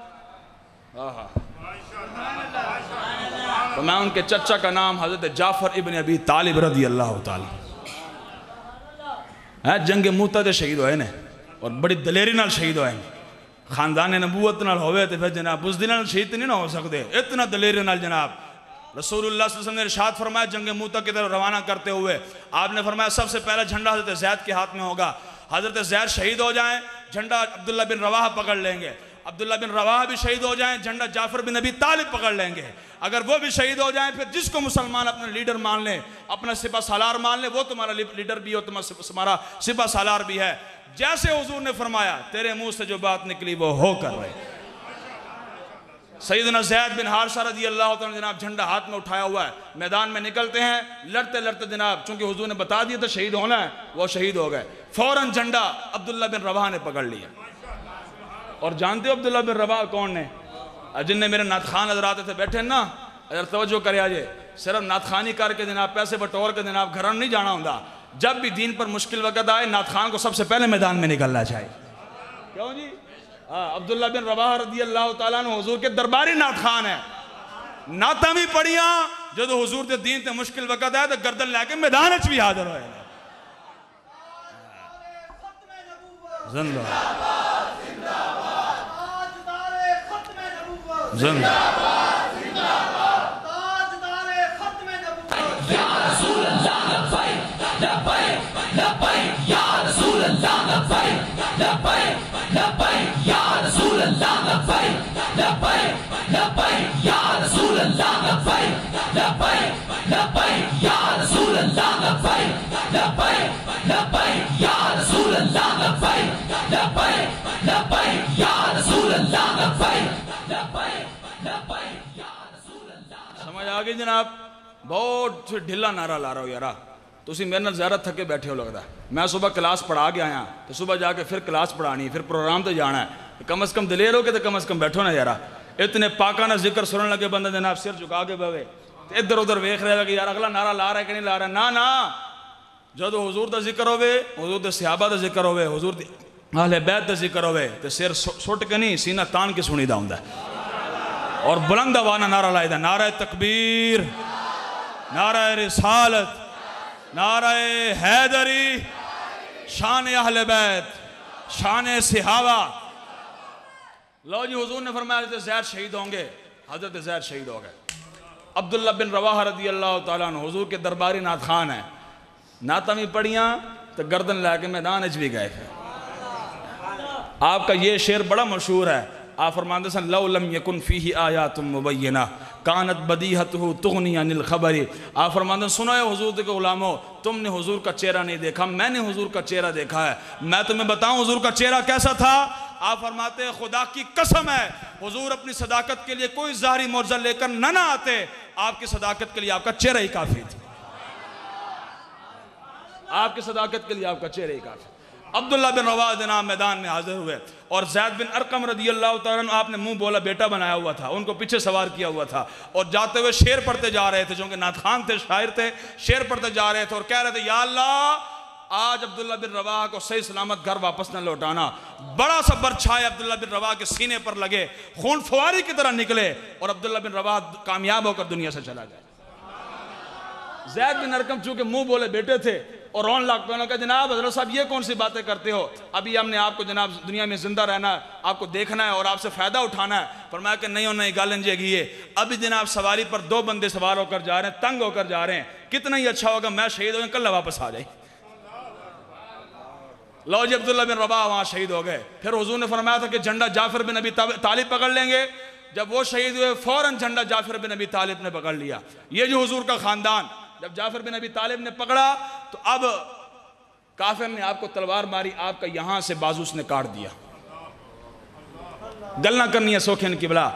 तो मैं उनके चचा का नाम हज़रत जाफ़र इब्न अबी तालिब रज़ियल्लाहु ताला है। जंग मूता ते शहीद होए ने और बड़ी दलेरी नाल शहीद होए। खानदान नबूवत नाल होवे ते फिर जनाब बुज़दिल नाल शहीद नहीं ना हो सकते, इतना दलेरी नाल जनाब। रसूलुल्लाह सल्लल्लाहु अलैहि वसल्लम ने इरशाद फरमाया जंग मूता की तरफ रवाना करते हुए आपने फरमाया सबसे पहला झंडा हज़रत ज़ैद के हाथ में होगा। हज़रत ज़ैद शहीद हो जाएं, झंडा अब्दुल्ला बिन रवाहा पकड़ लेंगे। अब्दुल्ला बिन रवाहा भी शहीद हो जाएं, झंडा जाफ़र बिन अबी तालिब पकड़ लेंगे। अगर वो भी शहीद हो जाएं, फिर जिसको मुसलमान अपना लीडर मान लें, अपना सिपा सालार मान लें, वो तुम्हारा लीडर भी हो, तुम्हारा सिपा सालार भी है। जैसे हुजूर ने फरमाया तेरे मुंह से जो बात निकली वो हो कर रहे। सैयदना ज़ैद बिन हारिसा रज़ियल्लाहु ताला जनाब झंडा हाथ में उठाया हुआ है, मैदान में निकलते हैं, लड़ते लड़ते जनाब चूंकि हुजूर ने बता दिया था शहीद होना है, वो शहीद हो गए। फौरन झंडा अब्दुल्ला बिन रवाहा ने पकड़ लिया। और जानते हो अब्दुल्ला बिन रवाहा कौन है? जिनने मेरे नात खान हज़रात थे बैठे ना, अगर तवज्जो करे आजे, सिर्फ नात खानी करके जनाब पैसे बटोर के जनाब घर नहीं जाना होता। जब भी दीन पर मुश्किल वक़्त आए, नात खान को सबसे पहले मैदान में निकलना चाहिए। क्यों जी? अब्दुल्ला बिन रवाहा रज़ियल्लाहु ताला अन्हु हुजूर के दरबारी नात खान है। नाता भी पढ़िया जो हुजूर के दीन ते मुश्किल वक़्त आए तो गर्दन लैके मैदान च भी हाजिर होए। या कि जनाब बहुत ढिला नारा ला रहा हो यार, तुम मेरे नाल ज़्यादा थके बैठे हो लगता। मैं सुबह क्लास पढ़ा के आया तो सुबह जाके फिर क्लास पढ़ानी, फिर प्रोग्राम तो जाना है, कम अज़ कम दिलेर हो के तो कम अज़ कम बैठो ना यार। इतने पाकाना जिक्र सुनने लगे बंदा जनाब सिर झुका के बवे, इधर उधर वेख रहे कि यार अगला नारा ला रहा है कि नहीं ला रहा। ना ना, जो हुजूर का जिक्र होवे, हुजूर के सहाबा का जिक्र होवे, हुजूर दी अहले बैत का जिक्र होवे तो सिर सुट के नहीं सीना तान के सुनीदा हुंदा और बुलंद आवाज़ नारा लाइदा, नारा तकबीर, नारा रिसालत, नारा हैदरी, शान अहले बैत, शान सहाबा। लो जी, हुजूर ने फरमाया हज़रत ज़ैद शहीद होंगे, हज़रत ज़ैद शहीद हो गए। अब्दुल्ला बिन रवाहा रज़ी अल्लाह तआला अन्हु हुजूर के दरबारी नात खान है, नाता भी पढ़ियाँ तो गर्दन लैके मैदान भी गए। आपका ये शेर बड़ा मशहूर है, आप फरमाते सन लौ लम यकुन फीही आयातुम मुबय्यना कानत बदीहतहु तुगनी अनिल खबरी। आप फरमाते सुनो है हुजूर के गुलामों, तुमने हुजूर का चेहरा नहीं देखा, मैंने हुजूर का चेहरा देखा है। मैं तुम्हें बताऊं हुजूर का चेहरा कैसा था। आप फरमाते हैं खुदा की कसम है हुजूर अपनी सदाकत के लिए कोई ज़ाहिरी मौजज़ा लेकर ना आते, आपकी सदाकत के लिए आपका चेहरा ही काफ़ी था, आपकी सदाकत के लिए आपका चेहरा ही काफ़ी। अब्दुल्ला बिन रवाहा जनाब मैदान में हाजिर हुए और ज़ैद बिन अरकम रज़ी अल्लाह तआला अन्हु आपने मुंह बोला बेटा बनाया हुआ था, उनको पीछे सवार किया हुआ था और जाते हुए शेर पढ़ते जा रहे थे, जो कि नात खान थे, शायर थे, शेर पढ़ते जा रहे थे और कह रहे थे या अल्लाह आज अब्दुल्ला बिन रवाहा को सही सलामत घर वापस न लौटाना। बड़ा सा बरछाए अब्दुल्ला बिन रवाहा के सीने पर लगे, खून फवारी की तरह निकले और अब्दुल्ला बिन रवाहा कामयाब होकर दुनिया से चला गया। ज़ैद बिन अरकम चूंकि मुंह बोले बेटे थे और रोन लाग पे कहा जनाब हज़रत साहब ये कौन सी बातें करते हो, अभी हमने आपको जनाब दुनिया में जिंदा रहना है, आपको देखना है और आपसे फ़ायदा उठाना है। फरमाया कि नहीं होना गल इंजेगी है, अभी जनाब सवारी पर दो बंदे सवार होकर जा रहे हैं, तंग होकर जा रहे हैं, कितना ही अच्छा होगा मैं शहीद हो कल वापस आ जाए। लो जी अब्दुल्ला बिन रवाहा वहाँ शहीद हो गए। फिर हुजूर ने फरमाया था कि झंडा जाफर बिन अबी तालिब पकड़ लेंगे। जब वो शहीद हुए फौरन झंडा जाफर बिन अबी तालिब ने पकड़ लिया। ये जो हुजूर का खानदान जब जाफर बिन अबी तालिब ने पकड़ा तो अब काफिर ने आपको तलवार मारी, आपका यहां से बाजू उसने काट दिया। गलना करनी है सौखे की बला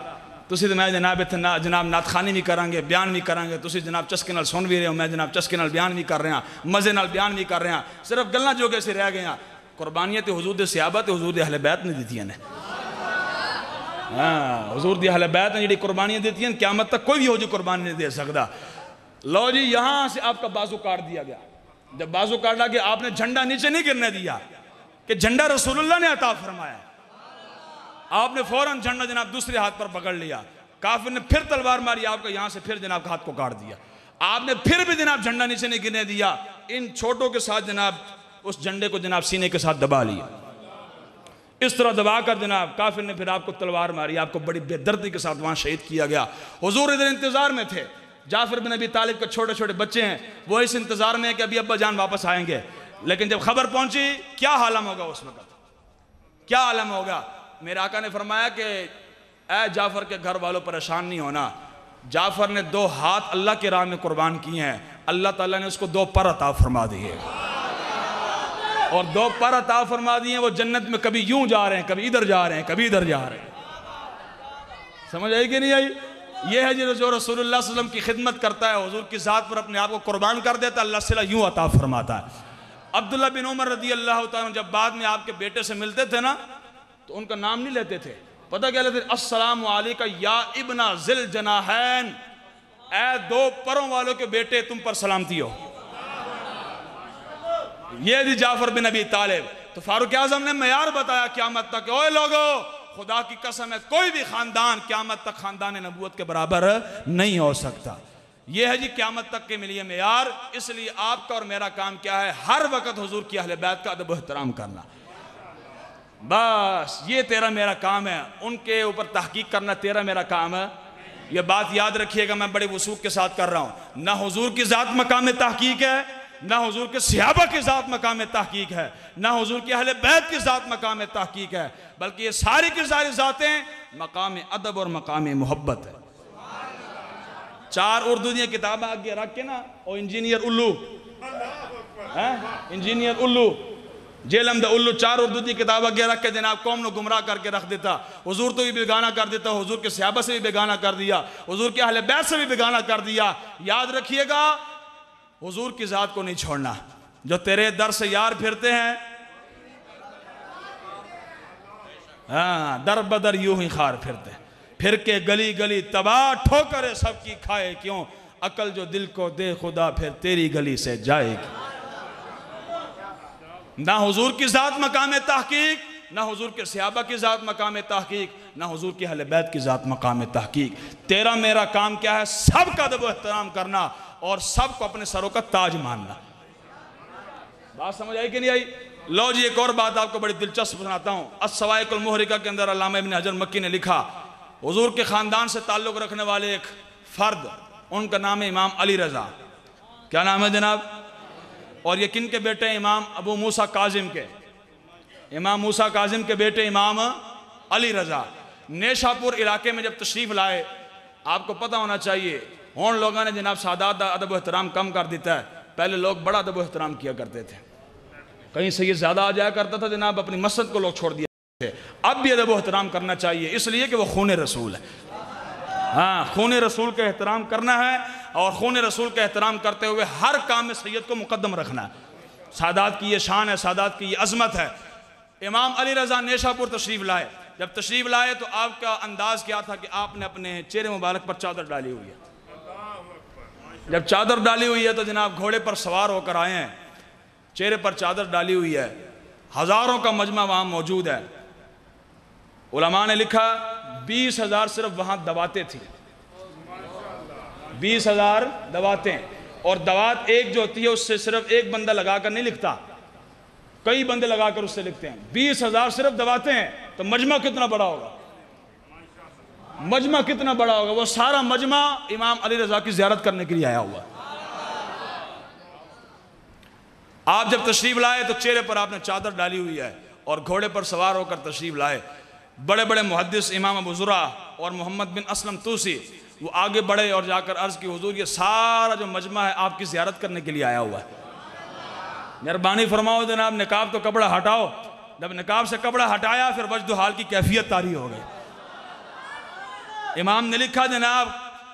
तुसी तो मैं जनाब इतने ना जनाब नातखानी भी करांगे, बयान भी करांगे, तुसी जनाब चस्के नाल सुन भी रहे हो, मैं जनाब चस्के नाल बयान भी कर रहे हैं, मजे नाल बयान भी कर रहे हैं, सिर्फ गलना जोगे से रह गए हैं। कुर्बानियां तो हुजूर दे सहाबा ते हुजूर दे अहले बैत ने दी ने। हाँ, हुजूर दी अहले बैत ने जी कुर्बानियां दी हैं, क़यामत तक कोई भी हो जो कुर्बानी नहीं दे सकता। लो जी यहां से आपका बाजू काट दिया गया। जब बाजू काटा गया आपने झंडा नीचे नहीं गिरने दिया कि झंडा रसूलुल्लाह ने अता फरमाया, आपने फौरन झंडा जनाब दूसरे हाथ पर पकड़ लिया। काफिर ने फिर तलवार मारी आपका, यहां से फिर जनाब हाथ को काट दिया। आपने फिर भी जनाब झंडा नीचे नहीं गिरने दिया, इन छोटों के साथ जनाब उस झंडे को जनाब सीने के साथ दबा लिया। इस तरह दबाकर जनाब काफिर ने फिर आपको तलवार मारी, आपको बड़ी बेदर्दी के साथ वहां शहीद किया गया। हुजूर इधर इंतजार में थे, जाफर बिन अबी तालिब के छोटे छोटे बच्चे हैं, वो इस इंतजार में है कि अभी अब्बा जान वापस आएंगे। लेकिन जब खबर पहुंची क्या आलम होगा उस वक्त, क्या आलम होगा। मेरे आका ने फरमाया कि ऐ जाफर के घर वालों परेशान नहीं होना। जाफर ने 2 हाथ अल्लाह के राह में कुर्बान किए हैं, अल्लाह ताला ने उसको 2 पर अता फरमा दिए और 2 पर अता फरमा दिए। वो जन्नत में कभी यूं जा रहे हैं, कभी इधर जा रहे हैं, कभी इधर जा रहे हैं। समझ आई कि नहीं आई। ये है जो रसूलुल्लाह सल्लल्लाहु अलैहि वसल्लम की खिदमत करता है, हुजूर की ज़ात पर अपने आप को कुर्बान कर देता है, अल्लाह से यूं अता फरमाता है। अब्दुल्ला बिन उमर रज़ी अल्लाह तआला जब बाद में आपके बेटे से मिलते थे ना तो उनका नाम नहीं लेते थे, पता क्या लेते, अस्सलामु अलैका या इब्ना ज़िल जनाहैन, ऐ 2 परों वालों के बेटे तुम पर सलामती हो। ये थी जाफर बिन अबी तालिब। तो फारूक आज़म ने मेयार बताया क़यामत तक, ओए लोगो खुदा की कसम है कोई भी खानदान क़यामत तक खानदान नबूवत के बराबर नहीं हो सकता। यह है जी क़यामत तक के लिए मेयार। इसलिए आपका और मेरा काम क्या है, हर वक्त हुजूर की अहले बैत का अदब एहतराम करना, बस ये तेरा मेरा काम है। उनके ऊपर तहकीक करना तेरा मेरा काम है। यह बात याद रखिएगा, मैं बड़े वसूख के साथ कर रहा हूँ। ना हुजूर की ज़ात मकाम तहकीक है, ना हुजूर के सहाबा की ज़ात मकाम तहकीक है, ना हुजूर की अहले बैत की ज़ात मकाम तहकीक है, बल्कि ये सारी की सारी ज़ातें मकाम अदब और मकाम मोहब्बत है। 4 उर्दू दी किताबें आगे रख के ना, और इंजीनियर उल्लू, इंजीनियर उल्लू जेलम द उल्लू 4 उर्दू की किताब अगे रख के जनाब कौम को गुमराह करके रख देता, हुजूर तो भी बेगाना कर देता, हुजूर के सहाबा से भी बेगाना कर दिया, हुजूर के अहले बैत से भी बेगाना कर दिया। याद रखिएगा, हुजूर की ज़ात को नहीं छोड़ना। जो तेरे दर से यार फिरते हैं, हाँ, दर बदर यूं ही खार फिरते, फिर के गली गली तबाह ठोकरे सबकी खाए क्यों, अकल जो दिल को दे खुदा फिर तेरी गली से जाएगी। ना हुजूर की ज़ात मकाम तहकीक, ना हुजूर के सहाबा की ज़ात मकाम तहकीक, ना हुजूर के अहले बैत की ज़ात मकाम तहकीक। तेरा मेरा काम क्या है? सबका अदब व एहतराम करना और सबको अपने सरों का ताज मानना। बात समझ आई कि नहीं आई? लो जी, एक और बात आपको बड़ी दिलचस्प सुनाता हूँ। अस्सवाइकुल मुहरिका के अंदर अल्लामा इब्न हजर मक्की ने लिखा, हुजूर के ख़ानदान से ताल्लुक़ रखने वाले एक फ़र्द, उनका नाम है इमाम अली रज़ा। क्या नाम है जनाब? और ये किन के बेटे हैं? इमाम अबू मूसा काजिम के, इमाम मूसा काजिम के बेटे इमाम अली रज़ा। नेशापुर इलाके में जब तशरीफ़ लाए, आपको पता होना चाहिए उन लोगों ने जनाब सादात अदब एहतराम कम कर देता है। पहले लोग बड़ा अदब एहतराम किया करते थे, कहीं से ये ज़्यादा आ जाया करता था जनाब, अपनी मस्जिद को लोग छोड़ दिया थे। अब भी अदब एहतराम करना चाहिए, इसलिए कि वो खून रसूल है। हाँ, खून रसूल का एहतराम करना है और खून रसूल का एहतराम करते हुए हर काम में सैयद को मुकद्दम रखना है। सादात की ये शान है, सादात की ये अजमत है। इमाम अली रज़ा नेशापुर तशरीफ़ लाए। जब तशरीफ़ लाए तो आपका अंदाज़ क्या था कि आपने अपने चेहरे मुबारक पर चादर डाली हुई है। जब चादर डाली हुई है तो जनाब घोड़े पर सवार होकर आए हैं, चेहरे पर चादर डाली हुई है, हज़ारों का मजमा वहाँ मौजूद है। उलमा ने लिखा 20,000 सिर्फ वहाँ दवातें थी, 20,000 दवातें। और दवात एक जो होती है उससे सिर्फ एक बंदा लगाकर नहीं लिखता, कई बंदे लगाकर उससे लिखते हैं। 20,000 सिर्फ दवातें हैं, तो मजमा कितना बड़ा होगा? मजमा कितना बड़ा होगा? वो सारा मजमा इमाम अली रज़ा की ज़ियारत करने के लिए आया हुआ। आप जब तशरीफ़ लाए तो चेहरे पर आपने चादर डाली हुई है और घोड़े पर सवार होकर तशरीफ़ लाए। बड़े बड़े मुहद्दिस इमाम अबू ज़ुरा और मोहम्मद बिन असलम तूसी वो आगे बढ़े और जाकर अर्ज़ की, हुजूर ये सारा जो मजमा है आपकी ज़ियारत करने के लिए आया हुआ है, मेहरबानी फरमाओ जनाब निकाब तो कपड़ा हटाओ। जब निकाब से कपड़ा हटाया फिर वजद हाल की कैफियत तारी हो गई। इमाम ने लिखा जनाब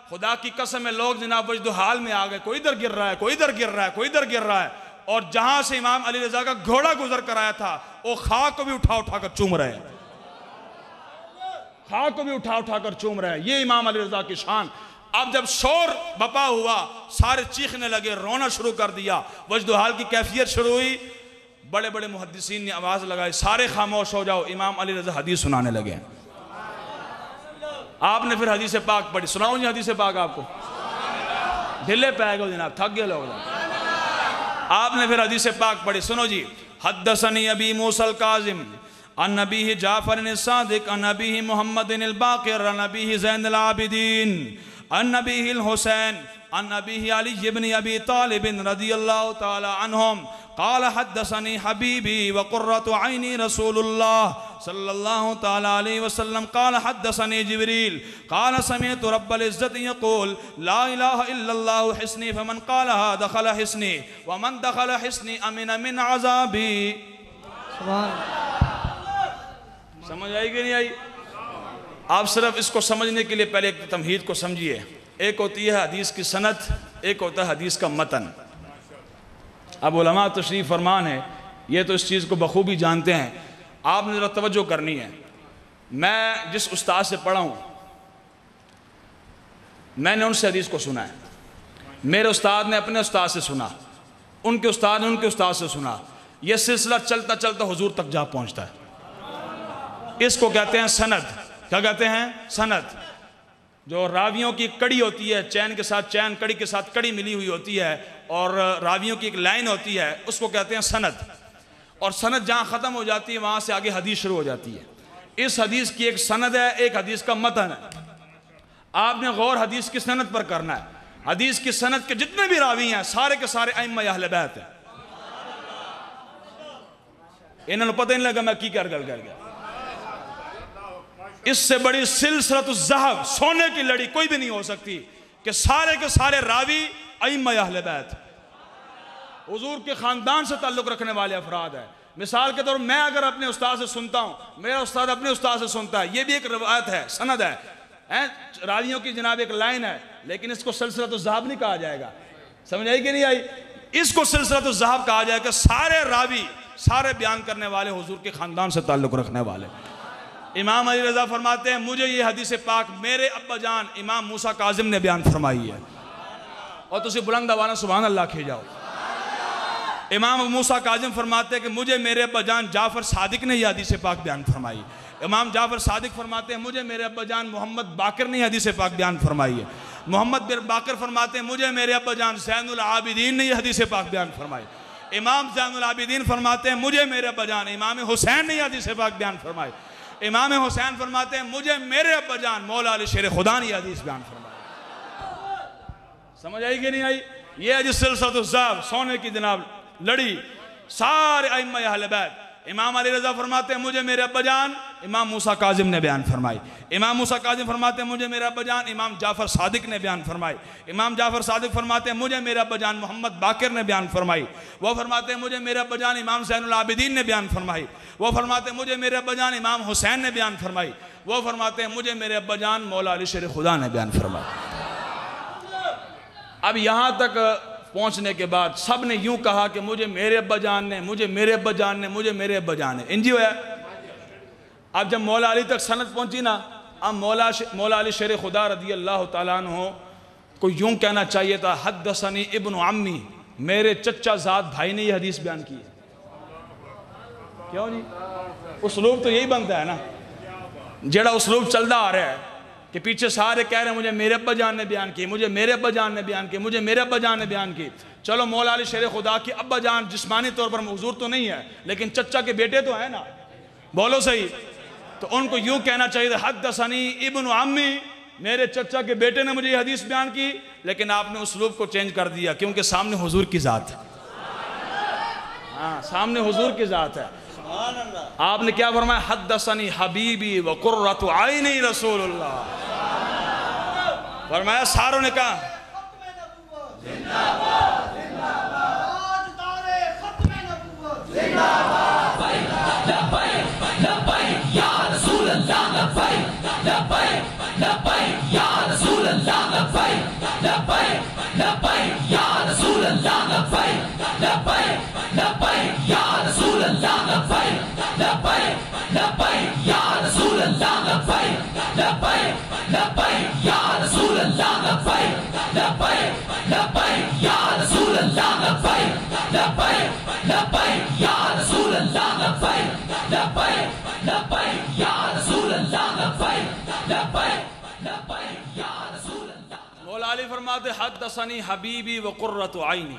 खुदा की कसम है लोग जनाब वजद हाल में आ गए, कोई इधर गिर रहा है, कोई इधर गिर रहा है, कोई इधर गिर रहा है। और जहां से इमाम अली रज़ा का घोड़ा गुजर कर आया था वो खाक को भी उठा उठा कर चूम रहे हैं, खाक को भी उठा उठा कर चूम रहे हैं। ये इमाम अली रज़ा की शान। अब जब शोर बपा हुआ, सारे चीखने लगे, रोना शुरू कर दिया, वजद हाल की कैफियत शुरू हुई। बड़े बड़े मुहद्दिसीन ने आवाज़ लगाई, सारे खामोश हो जाओ, इमाम अली रज़ा हदीस सुनाने लगे। आपने फिर हदीस पाक पढ़ी, सुनाऊं जी हदीस पाक आपको? ढिले पे आएगा जनाब, थक गए लोग। आपने फिर हदीस पाक पढ़ी, सुनो जी। हद्दसनी अबी मूसल काजिम अन नबी जाफर सादिक अन नबी मोहम्मद बाक़िर अन नबी ज़ैनुल आबिदीन अन नबी हुसैन अन नबी अली इब्न अबी तालिब रज़ियल्लाहु तआला अन्हुम क़ाल हद्दसनी हबीबी व क़ुर्रतु ऐनी रसूलुल्लाह सल्लल्लाहु तआला अलैहि वसल्लम क़ाल हद्दसनी जिब्रील क़ाल समिअतु रब्बल इज़्ज़ति यक़ूल ला इलाहा इल्लल्लाहु हिस्नी फमन क़ालहा दख़ल हिस्नी व मन दख़ल हिस्नी अमिन मिन अज़ाबी। समझ आई कि नहीं आई? आप सिर्फ इसको समझने के लिए पहले एक तमहीद को समझिए। एक होती है हदीस की सनद, एक होता है हदीस का मतन। अब उलमा तशरीफ़ फरमान है, ये तो इस चीज़ को बखूबी जानते हैं। आपने ज़रा तवज्जो करनी है। मैं जिस उस्ताद से पढ़ा हूँ मैंने उनसे हदीस को सुना है, मेरे उस्ताद ने अपने उस्ताद से सुना, उनके उस्ताद ने उनके उस्ताद से सुना। यह सिलसिला चलता चलता हुजूर तक जा पहुँचता है। इसको कहते हैं सनद। क्या कहते हैं? सनद। जो रावियों की कड़ी होती है, चैन के साथ चैन, कड़ी के साथ कड़ी मिली हुई होती है और रावियों की एक लाइन होती है, उसको कहते हैं सनद। और सनद जहाँ ख़त्म हो जाती है वहाँ से आगे हदीस शुरू हो जाती है। इस हदीस की एक सनद है, एक हदीस का मतन है। आपने गौर हदीस की सनद पर करना है। हदीस की सनद के जितने भी रावी हैं सारे के सारे अइम्मा अहले बैत हैं। इन्होंने पता नहीं लगा मैं की कर गया। इससे बड़ी सिलसिलतुज़ ज़हब, सोने की लड़ी कोई भी नहीं हो सकती कि सारे के सारे रावी अइम्मा अहले बैत, हुजूर के ख़ानदान से ताल्लुक़ रखने वाले अफराद है। मिसाल के तौर मैं अगर अपने उस्ताद से सुनता हूँ, मेरा उस्ताद अपने उस्ताद से सुनता है, ये भी एक रवायत है, सनद है, रावियों की जनाब एक लाइन है, लेकिन इसको सिलसिलतुल ज़हाब नहीं कहा जाएगा। समझ आई कि नहीं आई? इसको सिलसिलतुल ज़हाब कहा जाएगा। सारे रावी, सारे बयान करने वाले हुजूर के ख़ानदान से ताल्लुक़ रखने वाले। इमाम अली रज़ा फरमाते हैं मुझे ये हदीस पाक मेरे अब्बा जान इमाम मूसा काज़िम ने बयान फरमाई है। और तुसी बुलंद आवाज़ सुभान अल्लाह खे जाओ। इमाम मूसा काज़िम फरमाते हैं कि मुझे मेरे अब्बा जान जाफ़र सादिक ने यह हदीस पाक बयान फरमाई। इमाम जाफ़र सादिक फरमाते हैं मुझे मेरे अब्बा जान मोहम्मद बाकर ने हदीस पाक बयान फरमाई है। मोहम्मद बिन बाकर फरमाते हैं मुझे मेरे अब्बा जान ज़ैनुल आबिदीन ने यह हदीस पाक बयान फरमाई। इमाम ज़ैनुल आबिदीन फरमाते हैं मुझे मेरे अब्बा जान इमाम हुसैन ने यह हदीस पाक बयान फरमाई। इमाम हुसैन फरमाते हैं मुझे मेरे अब्बा जान मौला अली शेर खुदा ने यह हदीस बयान फरमाई। समझ आई कि नहीं आई? ये है जिस सिलसिलतुल ज़हाब, सोने की जनाब लड़ी, सारे अइम्मा अहले बैत। इमाम अली रज़ा फरमाते हैं मुझे मेरे अब्बा जान इमाम मूसा काज़िम ने बयान फरमाई। इमाम मूसा काज़िम फरमाते हैं मुझे मेरे अब्बा जान इमाम जाफ़र सादिक ने बयान फरमाई। इमाम जाफ़र सादिक फरमाते हैं मुझे मेरे अब्बा जान मोहम्मद बाकर ने बयान फरमाई। वो फरमाते हैं मुझे मेरे अब्बा जान इमाम ज़ैनुल आबिदीन ने बयान फरमाई। वो फरमाते हैं मुझे मेरे अब्बा जान इमाम हुसैन ने बयान फरमाई। वो फरमाते हैं मुझे मेरे अब्बा जान मौला अली शेर खुदा ने बयान फरमाई। अब यहाँ तक पहुँचने के बाद सब ने यूँ कहा कि मुझे मेरे अब्बा जान ने, मुझे मेरे अब्बा जान ने, मुझे मेरे अब्बा जान ने, इंजी होया। अब जब मौला अली तक सनद पहुँची ना, अब मौला अली शेर खुदा रज़ी अल्लाह तआला अन्हु को यूँ कहना चाहिए था हद्दसनी इब्न अम्मी, मेरे चचा ज़ात भाई ने ये हदीस बयान की है। क्यों जी? उसलूब तो यही बनता है ना, जेड़ा उसलूब चलता आ रहा है कि पीछे सारे कह रहे हैं मुझे मेरे अब्बा जान ने बयान की, मुझे मेरे अब्बा जान ने बयान की, मुझे मेरे अब्बा जान ने बयान की। चलो मौला अली शेर खुदा की अब्बा जान जिस्मानी तौर पर हुजूर तो नहीं है, लेकिन चचा के बेटे तो है ना, बोलो सही। तो उनको यूँ कहना चाहिए था हद्दसनी इब्न अम्मी, मेरे चचा के बेटे ने मुझे ये हदीस बयान की। लेकिन आपने उसलूब को चेंज कर दिया क्योंकि सामने हुजूर की ज़ात है। हाँ, सामने हुजूर की ज़ात है। आपने क्या फरमाया? हद्दसनी हबीबी व कुर्रतु आइनी रसूलुल्लाह। फरमाया सारों ने कहा मौला अली फरमाते हद्दसनी हबीबी व कुर्रतु आइनी,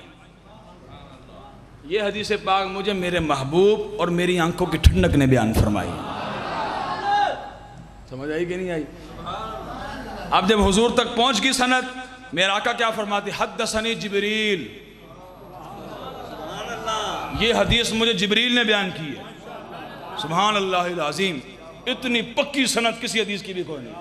ये हदीस पाक मुझे मेरे महबूब और मेरी आंखों की ठंडक ने बयान फरमाई। समझ आई कि नहीं आई? अब जब हुजूर तक पहुंच गई सनद, मेरा आका क्या फरमाते? हद्दसनी जिब्रील, ये हदीस मुझे जिब्रील ने बयान की है। सुभान अल्लाहिल अज़ीम, इतनी पक्की सनद किसी हदीस की भी कोई नहीं।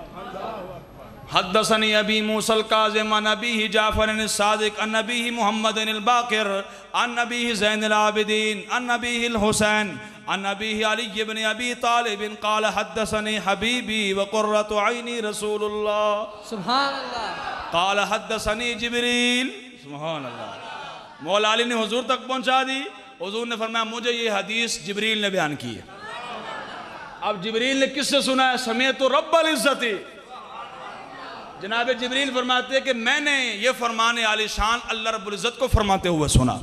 हद्दसनी अबी मूसल काज़िम अन अबीही जाफ़र अन सादिक अन अबीही मुहम्मद अन बाकिर अन अबीही ज़ैनुल आबिदीन अन अबीही हुसैन अन अबीही अली इब्न अबी तालिब क़ाल हद्दसनी हबीबी व कुर्रतु ऐनी रसूलुल्लाह। सुभान अल्लाह। क़ाल हद्दसनी जिब्रील। सुभान अल्लाह। मौला अली ने हुजूर तक पहुंचा दी। हुजूर ने फरमाया मुझे ये हदीस जिब्रील ने बयान की है। अब जिब्रील ने किससे सुना है? समेतो रब्बल इज़्ज़ती, जनाब जिब्रील फरमाते हैं कि मैंने ये फरमाने आलिशान अल्लाह रब्बुल इज़्ज़त को फरमाते हुए सुना।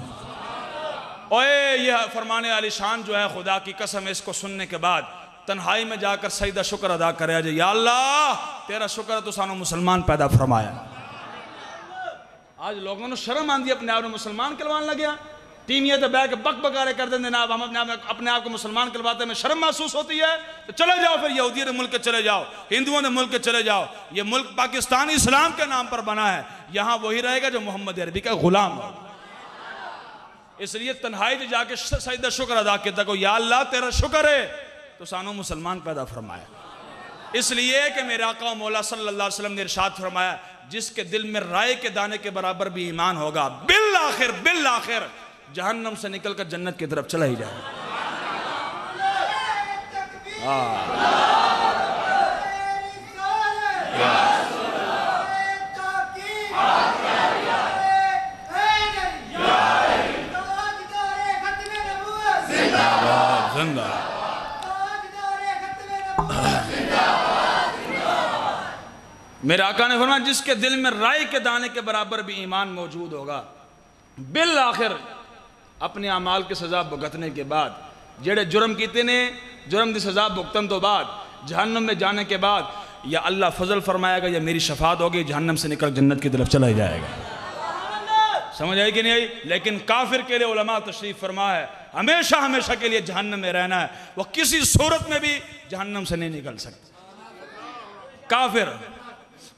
ओए ये फरमाने आलिशान जो है, खुदा की कसम, इसको सुनने के बाद तन्हाई में जाकर सजदा शुक्र अदा करे आज, या अल्लाह तेरा शुक्र तो सानू मुसलमान पैदा फरमाया। आज लोगों को शर्म आती है अपने आप में मुसलमान कहलवान लग गया। टीमिया तो बह के बक बकारे कर देंगे ना, हम अपने आप को मुसलमान कहलवाते में शर्म महसूस होती है तो चले जाओ, फिर यहूदियों के मुल्क के चले जाओ, हिंदुओं के मुल्क के चले जाओ। ये मुल्क पाकिस्तान इस्लाम के नाम पर बना है, यहाँ वही रहेगा जो मोहम्मद अरबी का गुलाम हो। इसलिए तन्हाई में जाके सजदा शुक्र अदा किया को, या अल्लाह तेरा शुक्र है तो सानू मुसलमान पैदा फरमाया। इसलिए कि मेरे आका मौला सल्लल्लाहु अलैहि वसल्लम ने इरशाद फरमाया, जिसके दिल में राय के दाने के बराबर भी ईमान होगा, बिल आखिर जहन्नम से निकलकर जन्नत की तरफ चला ही जाएगा। जिंदा। मेरे आका ने फरमाया जिसके दिल में राई के दाने के बराबर भी ईमान मौजूद होगा, बिल आखिर अपने अमाल की सज़ा भुगतने के बाद, जेड़े जुर्म कीते ने जुर्म की सज़ा भुगतन तो बाद जहन्नम में जाने के बाद या अल्लाह फजल फरमाएगा या मेरी शफात होगी, जहन्नम से निकल जन्नत की तरफ चला ही जाएगा। समझ आई कि नहीं आई? लेकिन काफिर के लिए उलमा तशरीफ फरमा है हमेशा हमेशा के लिए जहन्नम में रहना है, वह किसी सूरत में भी जहन्नम से नहीं निकल सकता। काफिर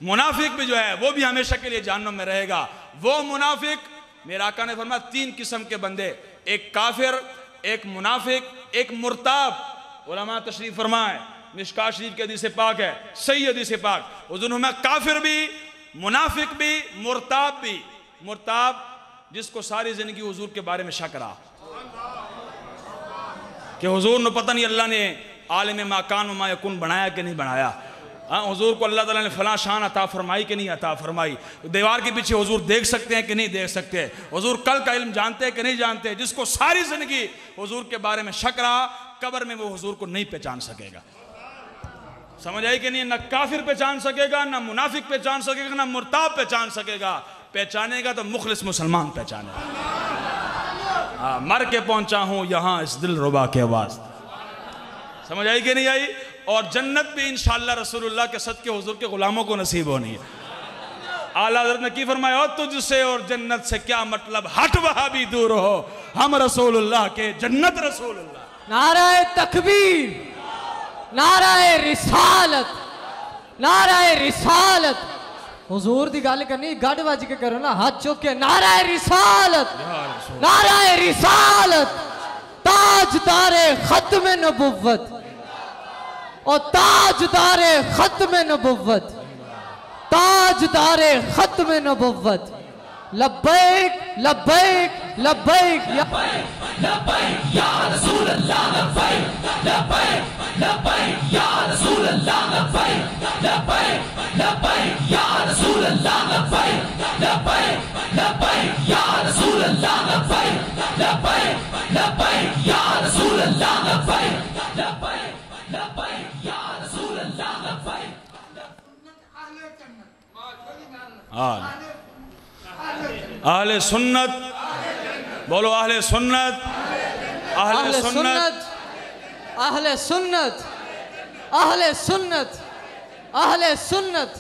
मुनाफिक भी जो है वो भी हमेशा के लिए जहन्नम में रहेगा। वो मुनाफिक, मेरे आका ने फरमाया 3 किस्म के बंदे, एक काफिर, एक मुनाफिक, एक मुर्ताब। उलमा तशरीफ फरमाए, मिशकात शरीफ के हदीस पाक है, सही हदीस पाक, हुज़ूर में काफिर भी, मुनाफिक भी, मुर्ताब भी। मुर्ताब जिसको सारी जिंदगी हुजूर के बारे में शक रहा कि हुजूर ने पता नहीं अल्लाह ने आलिम माकान मा यकुन बनाया कि नहीं बनाया, हुजूर को अल्लाह ताला ने फलां शान अता फरमाई कि नहीं अता फरमाई, दीवार के पीछे हुजूर देख सकते हैं कि नहीं देख सकते, हुजूर कल का इल्म जानते हैं कि नहीं जानते। जिसको सारी जिंदगी हुजूर के बारे में शक रहा, कब्र में वो हुजूर को नहीं पहचान सकेगा। समझ आई कि नहीं? ना काफिर पहचान सकेगा, ना मुनाफिक पहचान सकेगा, ना मुर्ताब पहचान सकेगा। पहचानेगा तो मुखलिस मुसलमान पहचानेगा। मर के पहुंचा हूं यहां इस दिल रुबा के वास्ते। समझ आई कि नहीं आई? और जन्नत भी इंशाअल्लाह रसूलुल्लाह के सदके हुजूर के गुलामों को नसीब होनी है। आला हज़रत ने की फरमाया, और तुझसे और जन्नत से क्या मतलब, हट वहां भी दूर हो, हम रसूलुल्लाह के, जन्नत रसूलुल्लाह। नाराए तकबीर, नाराए रिसालत, नाराए रिसालत। हुजूर दी गल करनी, गढ़ वज के करो ना, हाथ चुक के नाराए रिसालत, नाराए रिसालत। ताजदारे खत्म नबुव्वत और ताजदारे खत्म नबुव्वत, ताजदारे खत्म नबुव्वत। लब्बैक लब्बैक लब्बैक लब्बैक या रसूल अल्लाह, लब्बैक लब्बैक लब्बैक या रसूल अल्लाह, लब्बैक लब्बैक लब्बैक या रसूल अल्लाह, लब्बैक लब्बैक लब्बैक या रसूल अल्लाह, लब्बैक लब्बैक लब्बैक या रसूल अल्लाह, लब्बैक लब्बैक लब्बैक या रसूल अल्लाह, लब्बैक। अहले सुन्नत बोलो, अहले सुन्नत, अहले सुन्नत, अहले सुन्नत, अहले सुन्नत, अहले सुन्नत।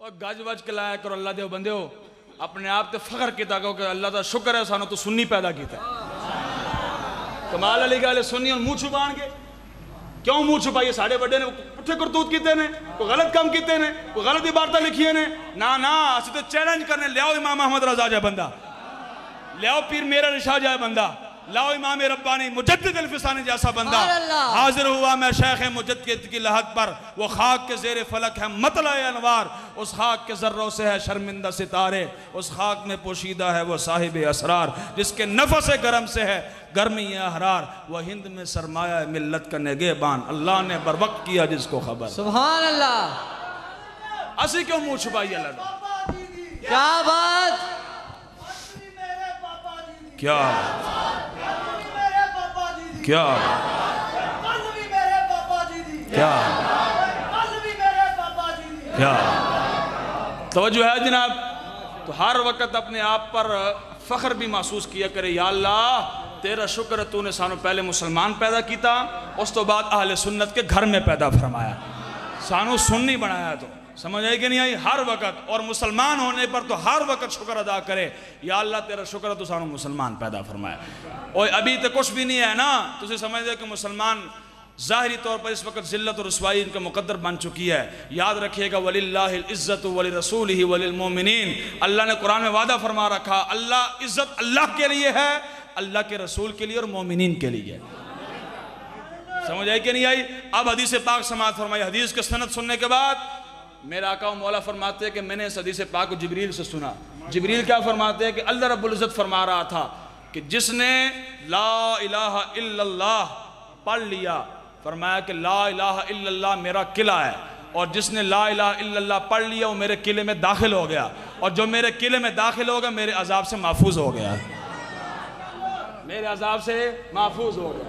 और गज वज के लाया करो अल्लाह दे बंदे हो, अपने आप ते फख्र किया करो कि अल्लाह का शुक्र है सानू तो सुन्नी पैदा किया। कमाल अली गल सुन्नी और मुंह छुपान के क्यों मुंह छुपाइए? साढ़े बड़े ने पुठे करतूत किते ने, कोई गलत काम किते ने, कोई गलत इबारत लिखी ने। ना ना, असं तो चैलेंज करने, लियाओ इमाम अहमद रजा जाए बंदा, लियाओ पीर मेरा निशा जाए बंदा, लाओ इमाम रब्बानी मुजद्दिद अल-फिसानी जैसा बंदा। हाजिर हुआ मैं शेख मुजद्दिद की लहद पर, वो खाक के ज़ेरे फलक है मतला अनवार, उस खाक के ज़र्रों से है शर्मिंदा सितारे, उस खाक में पोशीदा है वो साहिब असरार, जिसके नफस गरम से है गर्मी अहरार, वह हिंद में सरमाया मिल्लत का नेगेबान, अल्लाह ने बर वक्त किया जिसको खबर। सुभान अल्लाह। असी क्यों मुँह छुपाइए अल्लाह? क्या बात, क्या क्या क्या क्या तवज्जो है जनाब? तो हर वक्त अपने आप पर फख्र भी महसूस किया करे, या अल्लाह तेरा शुक्र है तूने सानू पहले मुसलमान पैदा किया, उस तो बाद अहले सुन्नत के घर में पैदा फरमाया, सानू सुन्नी बनाया। तो समझ आई कि नहीं आई? हर वक्त, और मुसलमान होने पर तो हर वक्त शुक्र अदा करे, या अल्लाह तेरा शुक्र है तू सानू मुसलमान पैदा फरमाया। और अभी तो कुछ भी नहीं है ना, तुझे समझ दे कि मुसलमान ज़ाहिरी तौर पर इस वक्त ज़िल्लत और रुसवाई इनका मुकद्दर बन चुकी है। याद रखिएगा, वलिल्लाहिल इज़्ज़तु वलिरसूलिही वलिलमुमिनीन, अल्लाह ने कुरान में वादा फरमा रखा, अल्लाह इज़्ज़त अल्लाह के लिए है, अल्लाह के रसूल के लिए और मोमिनीन के लिए। समझ आई कि नहीं आई? अब हदीस पाक समाअत फरमाई। हदीस के सनद सुनने के बाद मेरा आका मौला फरमाते हैं कि मैंने इस हदीस पाक को जिब्रील से सुना। जिब्रील क्या फरमाते हैं कि अल्लाह रब्बुल इज़्ज़त फरमा रहा था कि जिसने ला इलाहा इल्लल्लाह पढ़ लिया, फरमाया कि ला इलाहा इल्लल्लाह मेरा किला है, और जिसने ला इलाहा इल्लल्लाह पढ़ लिया वो मेरे किले में दाखिल हो गया, और जो मेरे किले में दाखिल होगा मेरे अजाब से महफूज हो गया, मेरे अजाब से महफूज हो गया।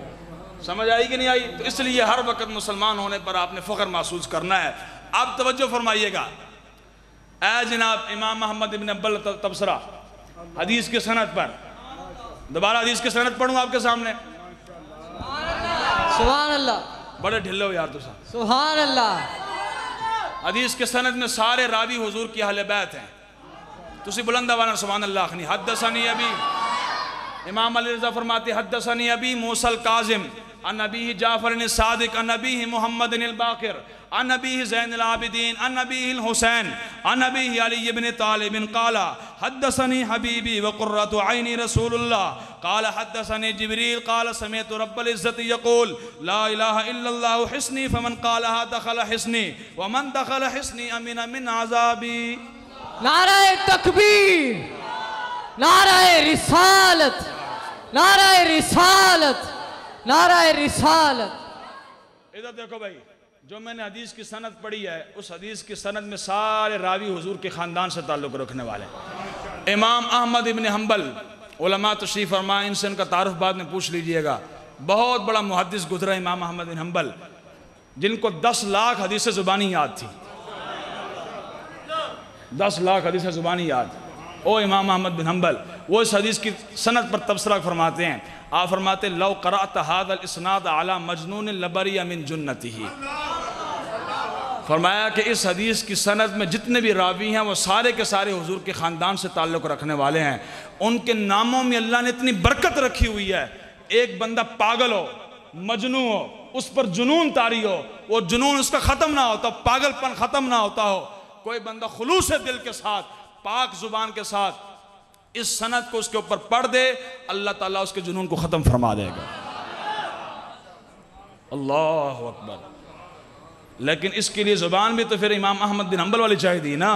समझ आई कि नहीं आई? तो इसलिए हर वक्त मुसलमान होने पर आपने फ़ख्र महसूस करना है। अब तवज्जो फरमाइएगा, ऐ जनाब इमाम अहमद इब्न हंबल तबसरा हदीस के सनद पर, दोबारा हदीस के सनद पढ़ूँ आपके सामने। सुभान अल्लाह, बड़े ढिल्ले हो यार तुसा। सुभान अल्लाह। हदीस के सनद में सारे रावी हुजूर की अहले बैत हैं। तुसी बुलंद आवाज़ सुभान अल्लाह आखनी। हद्दसनी अबी, इमाम अली रज़ा फरमाते हद्दसनी अबी मूसल काज़िम अन नबी जाफ़र सादिक अन नबी मोहम्मद बाक़िर अन नबी ज़ैनुल आबिदीन अन नबी हुसैन अन नबी अली इब्न तालिब क़ाला हद्दसनी हबीबी व क़ुर्रतु ऐनी रसूलुल्लाह क़ाला हद्दसनी जिब्रील क़ाला समिअतु रब्बुल इज़्ज़ति यक़ूल ला इलाहा इल्लल्लाहु हिस्नी फमन क़ालहा दख़ल हिस्नी व मन दख़ल हिस्नी अमिन मिन अज़ाबी। नाराए तकबीर, नाराए रिसालत, नाराए रिसालत, नाराए रिसालत। इधर देखो भाई, जो मैंने हदीस की सनद पढ़ी है उस हदीस की सनद में सारे रावी हुजूर के ख़ानदान से ताल्लुक़ रखने वाले हैं। इमाम अहमद इब्न हंबल उलमा तशरीफ़ फरमाए, इनसे इनका तारुफ बाद में पूछ लीजिएगा। बहुत बड़ा मुहद्दिस गुजरा इमाम अहमद बिन हंबल, जिनको 10 लाख हदीसें ज़ुबानी याद थी। 10 लाख हदीसें ज़ुबानी याद। ओ इमाम अहमद बिन हंबल वो इस हदीस की सनद पर तबसरा फरमाते हैं। आप फरमाते लौ क़रअत हाज़ल इस्नाद अला मजनून लबरिया मिन जुन्नतिही। फरमाया कि इस हदीस की सनद में जितने भी रावी हैं वो सारे के सारे हुजूर के ख़ानदान से ताल्लुक़ रखने वाले हैं। उनके नामों में अल्लाह ने इतनी बरकत रखी हुई है। एक बंदा पागल हो, मजनू हो, उस पर जुनून तारी हो, वो जुनून उसका ख़त्म ना होता, पागलपन ख़त्म ना होता हो, कोई बंदा खुलूस दिल के साथ, पाक ज़ुबान के साथ इस सनद को उसके ऊपर पढ़ दे, अल्लाह ताला उसके जुनून को ख़त्म फरमा देगा। अल्लाह अकबर। लेकिन इसके लिए ज़ुबान भी तो फिर इमाम अहमद बिन हंबल वाली चाहिए ना,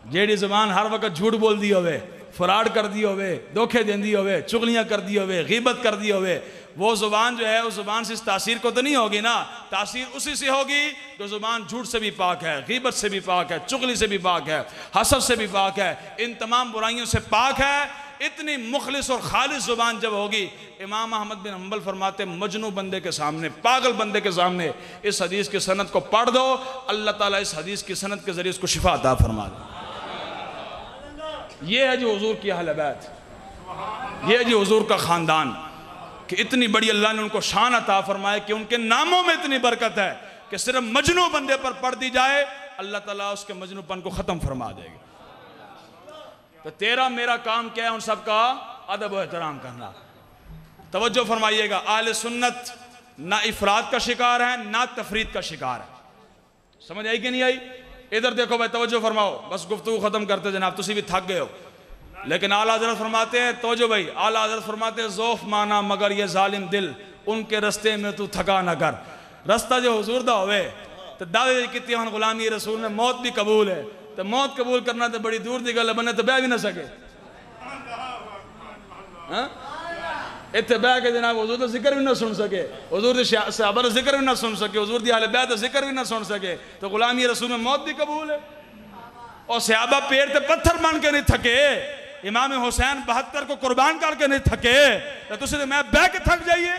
जेड़ी ज़ुबान हर वक्त झूठ बोल दी होवे, फ्रॉड कर दी होवे, धोखे देंदी होवे, चुगलियाँ कर दी होवे, ग़ीबत कर दी होवे, वो ज़ुबान जो है उस ज़ुबान से इस तासीर को तो नहीं होगी ना। तासीर उसी से होगी जो ज़ुबान झूठ से भी पाक है, ग़ीबत से भी पाक है, चुगली से भी पाक है, हसद से भी पाक है, इन तमाम बुराइयों से पाक है। इतनी मुखलिस और खालिस ज़ुबान जब होगी, इमाम अहमद बिन हंबल फरमाते मजनू बंदे के सामने, पागल बंदे के सामने इस हदीस की सनद को पढ़ दो, अल्लाह ताला इस हदीस की सनद के ज़रिए उसको शिफा अता फरमा दे। ये है जी हुजूर की अहले बैत, ये है जी हुजूर का ख़ानदान कि इतनी बड़ी अल्लाह ने उनको शान अता फरमाए कि उनके नामों में इतनी बरकत है कि सिर्फ मजनू बंदे पर पढ़ दी जाए, अल्लाह ताला उसके मजनूपन को ख़त्म फरमा देगा। तो तेरा मेरा काम क्या है? उन सब का अदब व एहतराम करना। तवज्जो फरमाइएगा, आले सुन्नत ना इफराद का शिकार है ना तफरीद का शिकार है। समझ आई कि नहीं आई? इधर देखो भाई, तवज्जो फरमाओ, बस गुफ्तगू ख़त्म करते जनाब, तुसी भी थक गए हो। लेकिन आला हज़रत फरमाते हैं, तवज्जो भाई, आला हज़रत फरमाते हैं ज़ौफ़ माना मगर ये जालिम दिल उनके रस्ते में तू थका न कर। रास्ता जो हुजूर दा होवे तो दावे कितनी हम गुलामी रसूल में मौत भी कबूल है, तो मौत कबूल करना तो बड़ी दूर की गल बने तो बह भी ना सके। इतने बह के जनाब हुजूर का जिक्र भी ना सुन सके, हुजूर के सहाबा का जिक्र भी ना सुन सके, हुजूर की अहले बैत का जिक्र भी ना सुन सके, तो गुलामी रसूल में मौत भी कबूल है। और सहाबा पेड़ पे पत्थर मान के नहीं थके, इमाम हुसैन 72 को कुर्बान करके नहीं थके, तो तुझे तो मैं बह के थक जाइए।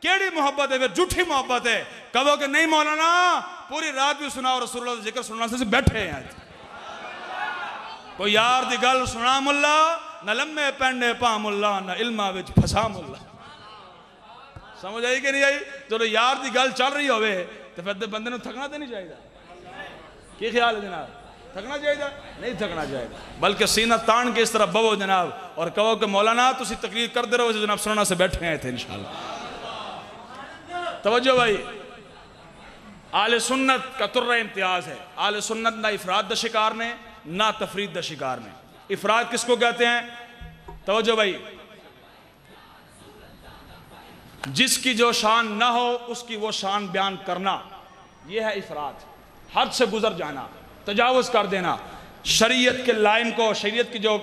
केड़ी मोहब्बत है? फिर झूठी मोहब्बत है। कहो कि नहीं मौलाना पूरी रात भी सुनाओ रसूलुल्लाह का जिक्र सुनना से बैठे हैं। कोई यार दी गल सुना मुल्ला, न लम्बे पेंडे पा मुल्ला, न इल्मा विच फसा मुल्ला। समझ आई कि नहीं आई? जो यार दी गल चल रही होवे तो फिर बंदे ने थकना तो नहीं चाहिए। की ख्याल है जनाब? थकना चाहिए? नहीं थकना चाहिए, बल्कि सीना तान के इस तरह बवो जनाब और कहो कि मौलाना तुसी तकरीर कर दे रहो जनाब, सुनना से बैठे हैं थे इंशाल्लाह। तवज्जो भाई, आले सुन्नत का तुर्रा इम्तियाज है। आले सुन्नत ना इफराद द शिकार ने ना तफरीद द शिकार ने। इफराद किसको कहते हैं? तवज्जो भाई, जिसकी जो शान ना हो उसकी वो शान बयान करना, यह है इफराद। हद से गुजर जाना, तजावुज़ कर देना, शरीयत के लाइन को, शरीयत की जो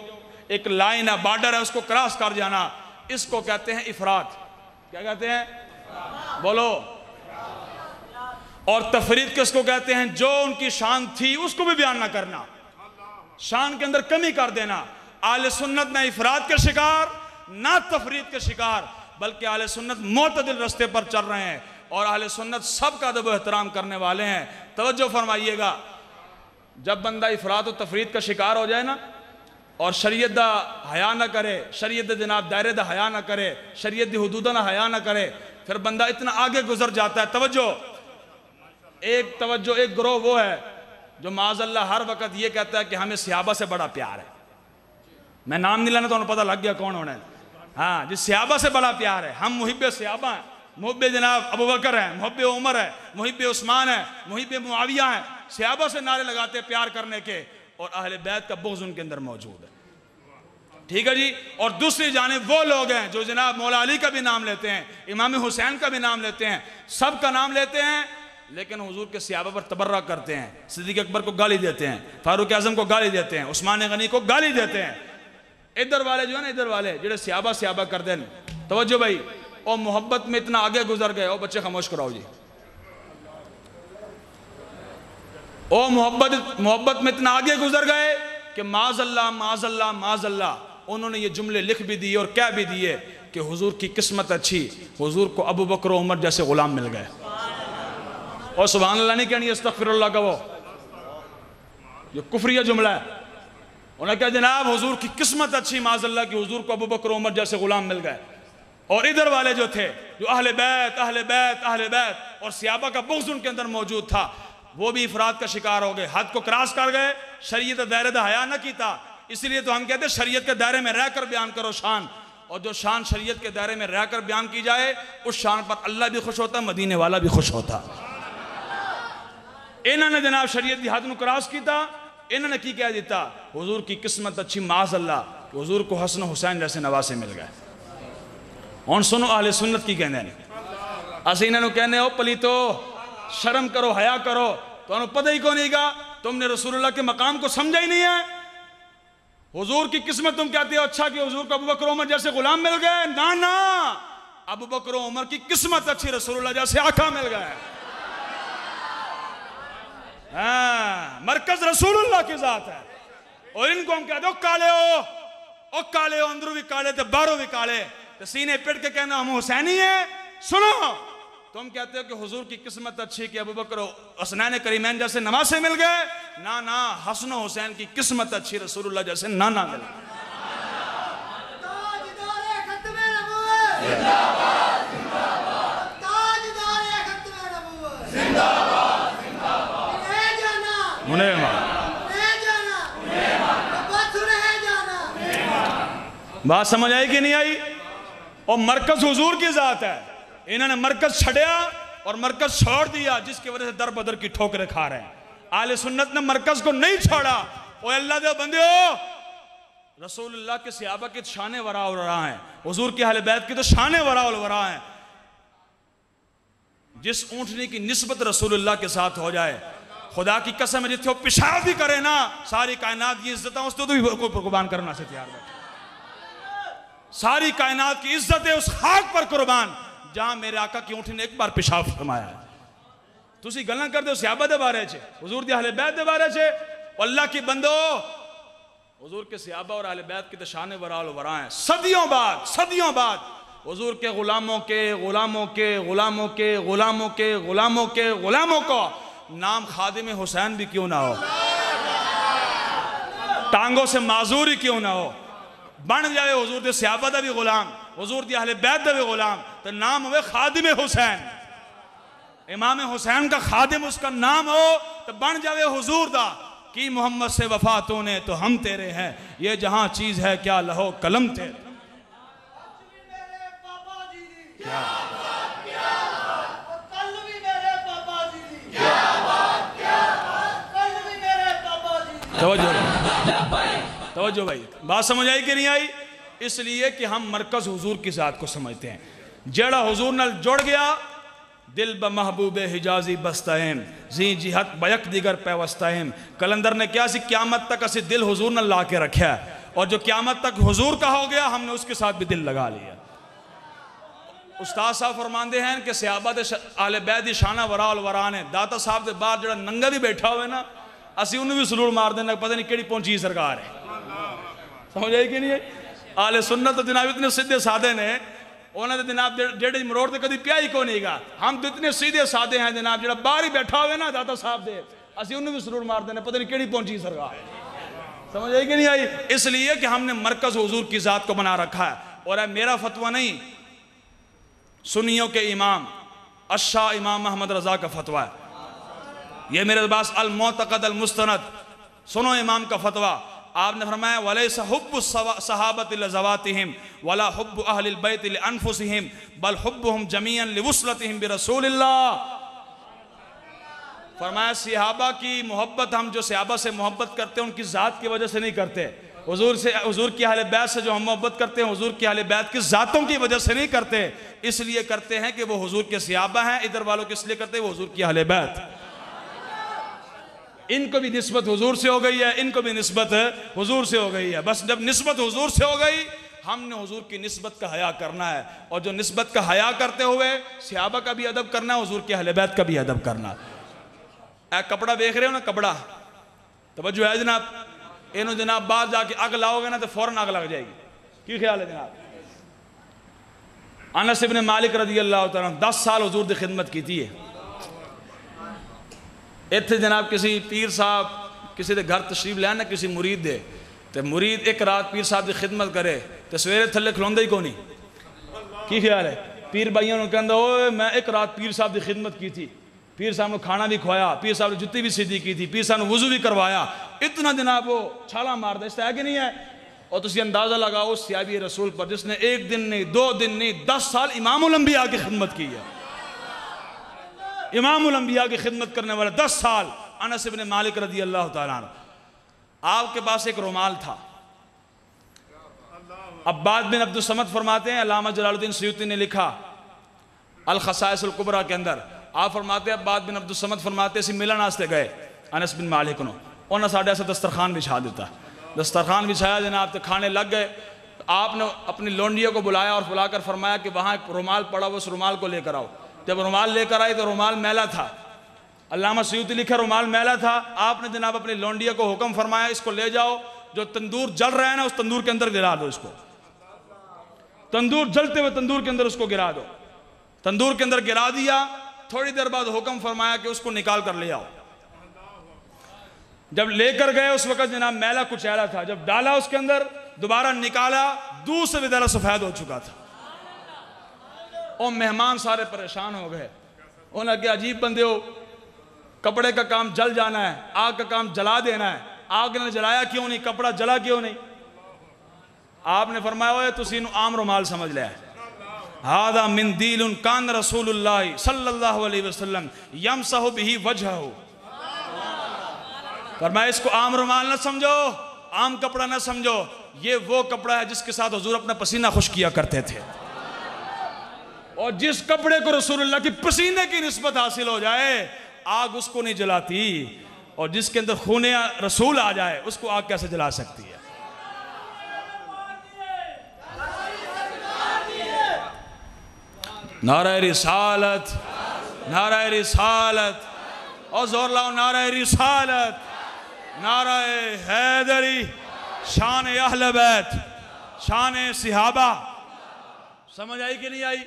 एक लाइन है, बॉर्डर है, उसको क्रॉस कर जाना, इसको कहते हैं इफराद। क्या कहते हैं? बोलो। और तफरीद किसको कहते हैं? जो उनकी शान थी उसको भी बयान ना करना, शान के अंदर कमी कर देना। आले सुन्नत ना इफराद के शिकार ना तफरीद के शिकार, बल्कि आले सुन्नत मोतदिल रास्ते पर चल रहे हैं और आले सुन्नत सबका अदब व एहतराम करने वाले हैं। तवज्जो फरमाइएगा, जब बंदा इफराद और तफरीद का शिकार हो जाए ना और शरीयत दा हया ना करे, शरीयत दा जनाब दायरे दा हया ना करे, शरीयत दी हुदूदा ना हया ना करे, फिर बंदा इतना आगे गुजर जाता है। तवज्जो, एक ग्रोह वो है जो माज़अल्लाह हर वक्त ये कहता है कि हमें सहाबा से बड़ा प्यार है। मैं नाम नहीं लेना तो उन्हें पता लग गया कौन होना है। हाँ जी, सहाबा से बड़ा प्यार है, हम मुहिब्बे सहाबा हैं, मुहिब्बे जनाब अबू बकर है, मुहिब्बे उमर है, मुहिब्बे उस्मान है, मुहिब्बे मुआविया है। सहाबा से नारे लगाते हैं प्यार करने के, और अहले बैत का बुग़्ज़ उनके अंदर मौजूद है। ठीक है जी। और दूसरी जानिब वो लोग हैं जो जनाब मौला अली का भी नाम लेते हैं, इमाम हुसैन का भी नाम लेते हैं, सब का नाम लेते हैं, लेकिन हुजूर के सहाबा पर तबर्रा करते हैं, सिद्दीक़ अकबर को गाली देते हैं, फारूक आज़म को गाली देते हैं, उस्मान गनी को गाली देते हैं। इधर वाले जो है ना, इधर वाले जेडे सहाबा कर दें। तवज्जो भाई, और मोहब्बत में इतना आगे गुजर गए। ओ बच्चे खामोश कराओ जी। ओ मोहब्बत में इतना आगे गुजर गए कि माज़अल्लाह माज़अल्लाह माज़अल्लाह उन्होंने ये जुमले लिख भी दिए और कह भी दिए कि हुजूर की किस्मत अच्छी, हुजूर को अबू बकर उमर जैसे गुलाम मिल गए। और सुभान अल्लाह नहीं कहनी, अस्तगफिरुल्लाह का वो जो कुफरिया जुमला है। उन्होंने कहा जनाब हुजूर की किस्मत अच्छी, माज़अल्लाह की हुजूर को अबू बकर उमर जैसे गुलाम मिल गए। और इधर वाले जो थे, जो अहले बैत और सहाबा का बुग़्ज़ उनके अंदर मौजूद था, वो भी इफराद का शिकार हो गए, हद को क्रॉस कर गए, शरीयत दायरे दा हया न कीता। इसलिए तो हम कहते हैं शरीयत के दायरे में रहकर बयान करो शान, और जो शान शरीयत के दायरे में रहकर बयान की जाए उस शान पर अल्लाह भी खुश होता, मदीने वाला भी खुश होता। इन्होंने जनाब शरीयत की हद को क्रॉस किया, इन्होंने की कह दिता हुजूर की किस्मत अच्छी, माज़अल्लाह हुजूर को हसन हुसैन जैसे नवासे मिल गए। हुण सुनो अहले सुन्नत की कहते हैं। असीं इन्हों कहने हो पलीतो, शर्म करो, हया करो, तो पता ही कौन गा, तुमने रसूलुल्लाह के मकाम को समझा ही नहीं है। हुजूर की किस्मत तुम कहते हो अच्छा कि हुजूर को अबू बकर उमर जैसे गुलाम मिल गए। ना ना, अबू बकर उमर की किस्मत अच्छी, रसूलुल्लाह जैसे आका मिल गए। हाँ, मरकज रसूलुल्लाह की जात है। और इनको हम कहते हो काले हो, अंदरों भी काले तो बाहरों भी काले, तो सीने पिट के कहना हम हुसैनी है। सुनो, तुम कहते हो कि हुजूर की किस्मत अच्छी कि अबू बकर हसनैन करीमैन जैसे नवासे मिल गए। ना ना, हसन हुसैन की किस्मत अच्छी, रसूलुल्लाह जैसे नाना मिल गए। बात समझ आई कि नहीं आई? और मरकज हुजूर की जात है, इन्होंने मरकज छड़िया और मरकज छोड़ दिया, जिसकी वजह से दर बदर की ठोकरें खा रहे हैं। आले सुन्नत ने मरकज को नहीं छोड़ा। और अल्लाह दे बंदे हो, रसूलुल्लाह के सहाबा की शान वरा वरा हैं, हुजूर की अहले बैत की तो शान वरा वरा हैं। जिस ऊँटनी की निस्बत रसूलुल्लाह के साथ हो जाए, खुदा की कसम जिथे वो पेशाब भी करे ना, सारी कायनात की इज्जत उस तो भी कुर्बान करना से तैयार बैठे। सारी कायनात की इज्जत है उस खाक पर कुर्बान जहां मेरे आका की ऊँटनी ने एक बार पेशाब फरमाया है। तुसी गल्लां करदे हो सहाबा दे बारे च, हुजूर दी अहले बैत दे बारे च। अल्लाह की बंदो, हुजूर के सहाबा और अहले बैत की तो शान वराल वरा हैं। सदियों बाद हुजूर के गुलामों को नाम खादिम हुसैन भी क्यों ना हो, टांगों से माजूर ही क्यों ना हो, बन जाए हुजूर दे सहाबा दा भी गुलाम, हुजूर दी अहले बैत दा भी गुलाम, तो नाम हुए खादिम हुसैन। इमाम हुसैन का खादिम उसका नाम हो तो बन जाए हुजूर दा कि मोहम्मद से वफा तूने तो हम तेरे हैं, ये जहां चीज है क्या लहो कलम तेरे। तवज्जो भाई, बात समझ आई कि नहीं आई? इसलिए कि हम मरकज हुजूर की जात को समझते हैं। जेड़ा हुजूर नाल जुड़ गया, दिल ब महबूबे हिजाजी बस्ताएम जी जिहत बयक दिगर पैवस्ताएम। कलंदर ने क्या सी क्यामत तक असी दिल हुजूर नाल ला के रखा है, और जो क्यामत तक हुजूर का हो गया हमने उसके साथ भी दिल लगा लिया। उस्ताद साहब फरमाते हैं कि सहाबा दे अहले बैत दी शाना वराल वरान है। दाता साहब के बाहर जो नंगा भी बैठा हुआ है ना, असी उन्हें भी सलूट मार देना, पता नहीं केड़ी पहुंची सरकार है। समझ आई कि नहीं है? आले सुन्नत तो जनाब इतने सीधे साधे ने, उन्होंने जनाब जेड़े मरोड़ से कभी प्या ही को नहीं गा। हम तो इतने सीधे साधे हैं जनाब, जो बाहर ही बैठा हुआ है ना दाता साहब दे, असी उन्हें भी सलूट मार देना, पता नहीं केड़ी पहुंची सरकार। समझ आई कि नहीं आई? इसलिए कि हमने मरकज हुजूर की जात को बना रखा है। और है मेरा फतवा नहीं, सुन्नियों के इमाम अशाह इमाम अहमद रजा का फतवा है। ये मेरे पास अल मुतक़द अल मुस्तनद, सुनो इमाम का फतवा। आपने फरमाया वलैसा हुब्बु सहाबति लिज़वातिहिम वला हुब्बु अहलिल बैत लिअनफुसिहिम बल हुब्बुहुम जमीअन लिवुसलतिहिम बिरसूलिल्लाह। फरमाया सहाबा की मोहब्बत, हम जो सहाबा से मोहब्बत करते हैं उनकी ज़ात की वजह से नहीं करते। हुजूर से, हुजूर की अहले बैत से जो हम मोहब्बत करते हैं, हुजूर की अहले बैत की ज़ातों की वजह से नहीं करते। इसलिए करते हैं कि वो हुजूर के सहाबा हैं। इधर वालों को इसलिए करते हैं वो हुजूर की अहले बैत। इनको भी निस्बत हुजूर से हो गई है, इनको भी निस्बत हुजूर से हो गई है। बस जब निस्बत हुजूर से हो गई, हमने हुजूर की निस्बत का हया करना है। और जो निस्बत का हया करते हुए सहाबा का भी अदब करना है, हुजूर के अहले बैत का भी अदब करना है। कपड़ा देख रहे हो ना, कपड़ा तवज्जो है जनाब, इन्हों जनाब बाहर जाके आग लाओगे ना तो फौरन आग लग जाएगी। की ख्याल है जनाब? अनस इब्न मालिक रज़ी अल्लाह तआला 10 साल हुजूर की खिदमत की थी। इत्थे जनाब किसी पीर साहब किसी के घर तशरीफ लैन ना, किसी मुरीद दे, तो मुरीद एक रात पीर साहब की खिदमत करे तो सवेरे थले खलोंदा ही कोनी। की ख्याल है? पीर भाइयों ने कहता ओए मैं एक रात पीर साहब की खिदमत की थी, पीर साहब ने खाना भी खुआया, पीर साहब ने जुत्ती भी सीधी की थी, पीर साहब ने वुजू भी करवाया, इतना जनाब वो छाला मार दे, है कि नहीं है? और तुम अंदाजा लगाओ सहाबी रसूल पर जिसने 1 दिन नहीं 2 दिन नहीं 10 साल इमामुल अंबिया की खिदमत की है। इमामुल अंबिया की खिदमत करने वाला 10 साल अनस इब्न मालिक रज़ी अल्लाह तआला अन्हु। आपके पास एक रुमाल था। अब्बाद बिन अब्दुल समद फरमाते हैं, अल्लामा जलालुद्दीन सयूती ने लिखा अल खसाइस अल कुबरा के अंदर, आप फरमाते हैं अब्बाद बिन अब्दुल समद फरमाते हैं मिलन वास्ते गए अनस बिन मालिक नो, उन्होंने साढ़े ऐसा दस्तरखान बिछा दिता। दस्तरखान बिछाया जनाब, तो खाने लग गए। आपने अपनी लोंडियों को बुलाया और बुलाकर फरमाया कि वहाँ एक रुमाल पड़ा, उस रुमाल को लेकर आओ। जब रुमाल लेकर आई तो रुमाल मैला था। अल्लामा सयूती लिखा रुमाल मैला था। आपने जनाब अपनी लोंडिया को हुक्म फरमाया इसको ले जाओ, जो तंदूर जल रहा है ना उस तंदूर के अंदर गिरा दो, इसको तंदूर जलते हुए तंदूर के अंदर उसको गिरा दो। तंदूर के अंदर गिरा दिया। थोड़ी देर बाद हुक्म फरमाया कि उसको निकाल कर ले आओ। जब लेकर गए उस वक्त जनाब मैला कुचैला था। जब डाला उसके अंदर, दोबारा निकाला, दूध से भी ज़्यादा सफेद हो चुका था। और मेहमान सारे परेशान हो गए। उन्होंने कहा अजीब बंदे हो, कपड़े का काम जल जाना है, आग का काम जला देना है, आग ने जलाया क्यों नहीं, कपड़ा जला क्यों नहीं? आपने फरमाया तुसी इन्हू आम रुमाल समझ लिया, हादा मिन दीलुन कान रसूलुल्लाह सल्लल्लाहु अलैहि वसल्लम यमसहु बिही वजहहु। फरमाया इसको आम रुमाल ना समझो, आम कपड़ा ना समझो, ये वो कपड़ा है जिसके साथ हुजूर अपना पसीना खुश किया करते थे। और जिस कपड़े को रसूलुल्लाह की पसीने की निस्बत हासिल हो जाए, आग उसको नहीं जलाती। और जिसके अंदर खूने रसूल आ जाए उसको आग कैसे जला सकती है? नारा रिसालत, नारा रिसालत, और जोर लाओ नारा रिसालत, नारा हैदरी, शान अहले बैत, शान सहाबा। समझ आई कि नहीं आई?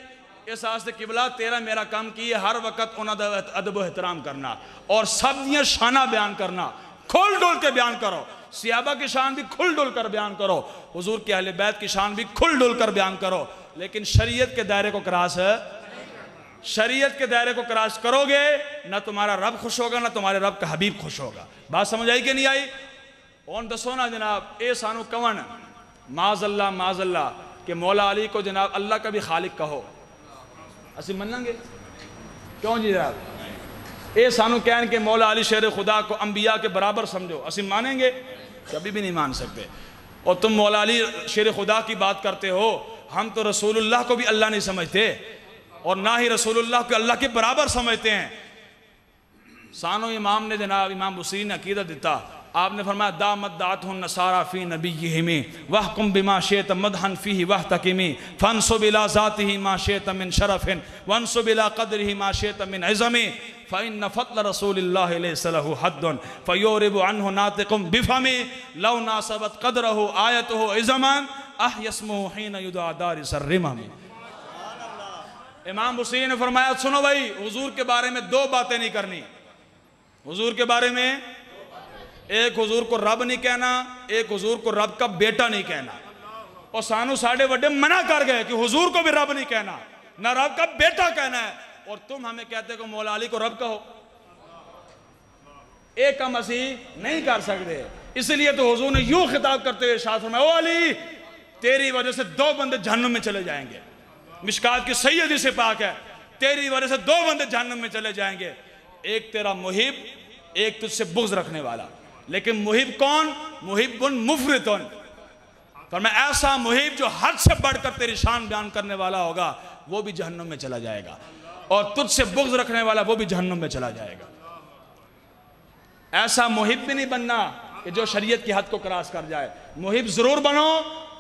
इस आस्ते किबला तेरा मेरा काम की है हर वक्त उन्होंने अदब एहतराम करना और सब दियाँ शाना बयान करना, खुल डुल के बयान करो। सहाबा की शान भी खुल डुल कर बयान करो, हुजूर के अहले बैत की शान भी खुल डुल कर बयान करो। लेकिन शरीयत के दायरे को क्रॉस है, शरीयत के दायरे को क्रॉस करोगे ना तुम्हारा रब खुश होगा ना तुम्हारे रब का हबीब खुश होगा। बात समझ आई कि नहीं आई? और दसो ना जनाब ए सानू कवन माजल्ला माजल्ला के मौला अली को जनाब अल्लाह का भी खालिक कहो, असी मनांगे क्यों जी जनाब? ए सानू कहन के मौला अली शेर खुदा को अंबिया के बराबर समझो, असी मानेंगे? कभी भी नहीं मान सकते। और तुम मौला अली शेर खुदा की बात करते हो, हम तो रसूलुल्लाह को भी अल्लाह नहीं समझते और ना ही रसूलुल्लाह को अल्लाह के बराबर समझते हैं। सानो इमाम ने जनाब इमाम बुसीरी ने अकीदत दिता, आपने फरमाया दामत दातहुन नसारा फी नबिय्यिहिम वहकुम बिमा शि'त मदहन फीहि वहतकिमी फंसुब इला ज़ातिहि मा शि'त मिन शरफिन वंसुब इला क़द्रिहि मा शि'त मिन इज़मी फ़इन्न फ़द्ल रसूलिल्लाहि लैसा लहु हद्दुन फ़युरिबु अन्हु नातिक़ुम बिफ़मी लौ नासबत क़द्रहु आयतुहु इज़मन अहयस्मुहु हीन युदअ दारिस अर्रिमम। इमाम हुसैन ने फरमाया सुनो भाई, हुजूर के बारे में दो बातें नहीं करनी। हुजूर के बारे में एक हुजूर को रब नहीं कहना, एक हुजूर को रब का बेटा नहीं कहना। और सानू साढ़े वड्डे मना कर गए कि हुजूर को भी रब नहीं कहना, ना रब का बेटा कहना है, और तुम हमें कहते हो मौला अली को रब कहो। एक का मसीह नहीं कर सकते। इसलिए तो हुजूर ने यूं खिताब करते हुए इरशाद फरमाया, ओ अली तेरी वजह से दो बंदे जहन्नुम में चले जाएंगे। मिशकात की सही हदीस से पाक है, तेरी वजह से दो बंदे जहन्नुम में चले जाएंगे, एक तेरा मुहिब, एक तुझसे बुग़्ज़ रखने वाला। लेकिन मुहिब कौन? मुहिबुन मुफरितुन। फरमाया ऐसा मुहिब जो हद से बढ़कर तेरी शान बयान करने वाला होगा, वो भी जहन्नुम में चला जाएगा, और तुझसे बुग़्ज़ रखने वाला वो भी जहन्नुम में चला जाएगा। ऐसा मुहिब भी नहीं बनना कि जो शरीयत की हद को क्रॉस कर जाए। मुहिब जरूर बनो,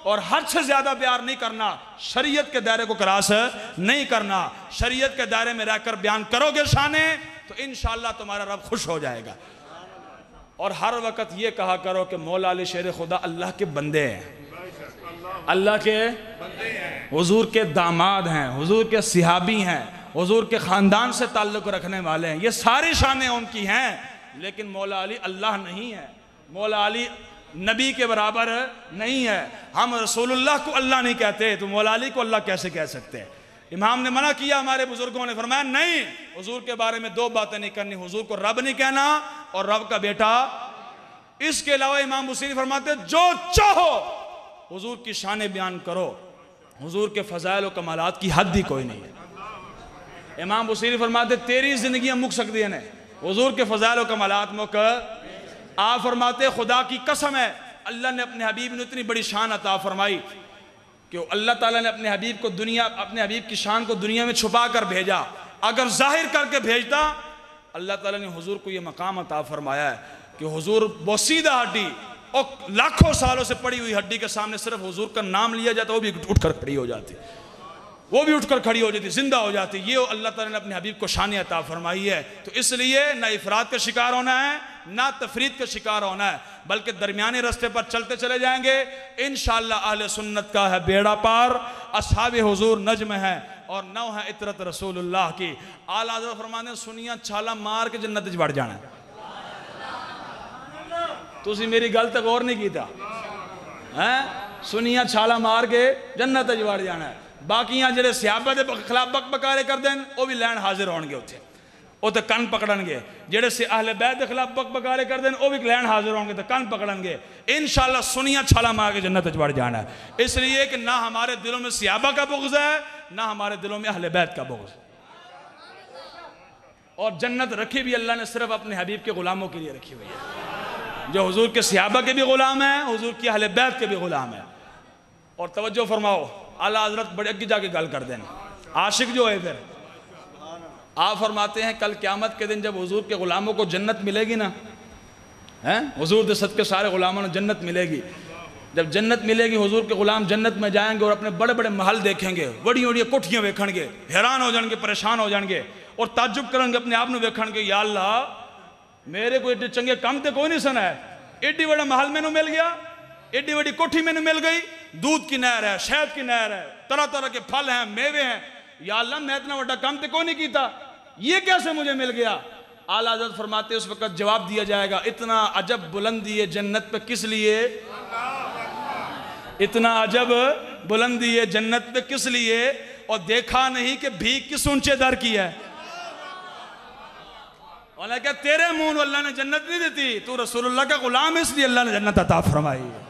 और हद से ज्यादा प्यार नहीं करना, शरीयत के दायरे को क्रॉस नहीं करना। शरीयत के दायरे में रहकर बयान करोगे शाने, तो इंशाअल्लाह तुम्हारा रब खुश हो जाएगा। और हर वक्त ये कहा करो कि मौला अली शेर खुदा अल्लाह के बंदे हैं, अल्लाह के हुजूर के दामाद हैं, हुजूर के सिहाबी हैं, हुजूर के ख़ानदान से ताल्लुक़ रखने वाले हैं। ये सारी शानें उनकी हैं, लेकिन मौला अली अल्लाह नहीं है, मौला अली नबी के बराबर नहीं है। हम रसूलुल्लाह को अल्लाह नहीं कहते, तो मौला अली को अल्लाह कैसे कह सकते हैं? इमाम ने मना किया, हमारे बुजुर्गों ने फरमाया नहीं, हुजूर के बारे में दो बातें नहीं करनी, हुजूर को रब नहीं कहना और रब का बेटा। इसके अलावा इमाम हुसैन फरमाते जो चाहो हुजूर की शान बयान करो, हुजूर के फ़ज़ाइल और कमालात की हद ही कोई नहीं है। इमाम हुसैन फरमाते तेरी जिंदगियां मुक सकती हैं, हुजूर के फ़ज़ाइल और कमालात मुक। आप फरमाते खुदा की कसम है, अल्लाह ने अपने हबीब ने इतनी बड़ी शान अता फरमाई कि अल्लाह ताला ने अपने हबीब को अपने हबीब की शान को दुनिया में छुपा कर भेजा। अगर जाहिर करके भेजता, अल्लाह ताला ने हुजूर को ये मकाम अता फरमाया है कि हुजूर बोसीदा हड्डी और लाखों सालों से पड़ी हुई हड्डी के सामने सिर्फ हुजूर का नाम लिया जाता, वो भी उठकर खड़ी हो जाती, वो भी उठकर खड़ी हो जाती, जिंदा हो जाती। ये अल्लाह ताला ने अपने हबीब को शान अता फरमाई है। तो इसलिए ना इफरात का शिकार होना है, ना तफरीद का शिकार होना है, बल्कि दरमियाने रास्ते पर चलते चले जाएंगे। इंशाअल्लाह अहले सुन्नत का है बेड़ा पार, असहाबे हुजूर नज्म है और नौ है इतरत रसूलुल्लाह की। आला हज़रत फरमाते सुनिया छाला मार के जन्नत च बढ़ जाना। तुसी मेरी गल ते गौर नहीं कीता है? सुनिया छाला मार के जन्नत च बढ़ जाना है। बाकियां जेडे सहाबा दे खिलाफ बक बकारे करते हैं, वो भी लैन हाजिर होणगे उत्थे, वो तो कन पकड़नगे। जेडे से अहले बैत के खिलाफ बक बकारे करते हैं, वो भी लैन हाजिर होंगे तो कन पकड़नगे। इंशाअल्लाह सुनिया छाला मार के जन्नत च बढ़ जाना है। इसलिए कि ना हमारे दिलों में सहाबा का बुग़्ज़ है, ना हमारे दिलों में अहले बैत का बुग़्ज़। और जन्नत रखी भी अल्लाह ने सिर्फ अपने हबीब के गुलामों के लिए रखी हुई है, जो हुजूर के सहाबा के भी गुलाम हैं, हुजूर की अहले बैत के भी गुलाम हैं। और तवज्जो फरमाओ, आला हज़रत बड़े अग्गे जाके गल कर देना, आशिक जो है फिर आप फरमाते हैं कल क़यामत के दिन जब हुजूर के ग़ुलामों को जन्नत मिलेगी ना, हैं हुजूर के सदक़े सारे ग़ुलामों को जन्नत मिलेगी। जब जन्नत मिलेगी, हुजूर के ग़ुलाम जन्नत में जाएंगे और अपने बड़े बड़े महल देखेंगे, बड़ी बड़ी कोठियाँ वेखेंगे, हैरान हो जाएंगे, परेशान हो जाएंगे और ताज्जुब करेंगे अपने आप में वेखेंगे, या अल्लाह मेरे को एडे चंगे काम तो कोई नहीं सुना है, एड्डी बड़ा महल मैनू मिल गया, एड्डी बड़ी कोठी मैनू मिल गई, दूध की नहर है, शहद की नहर है, तरह तरह के फल हैं, मेवे हैं, या अल्लाह मैं इतना बड़ा काम तो कोई नहीं किया, ये कैसे मुझे मिल गया? आला हज़रत फरमाते उस वक्त जवाब दिया जाएगा, इतना अजब बुलंदी है जन्नत पे किस लिए, इतना अजब बुलंदी है जन्नत पे किस लिए, और देखा नहीं कि भीख किस ऊंचे दर की है। और क्या तेरे मुंह अल्लाह ने जन्नत नहीं देती, तू रसूलुल्लाह का गुलाम है इसलिए अल्लाह ने जन्नत अता फरमाई है।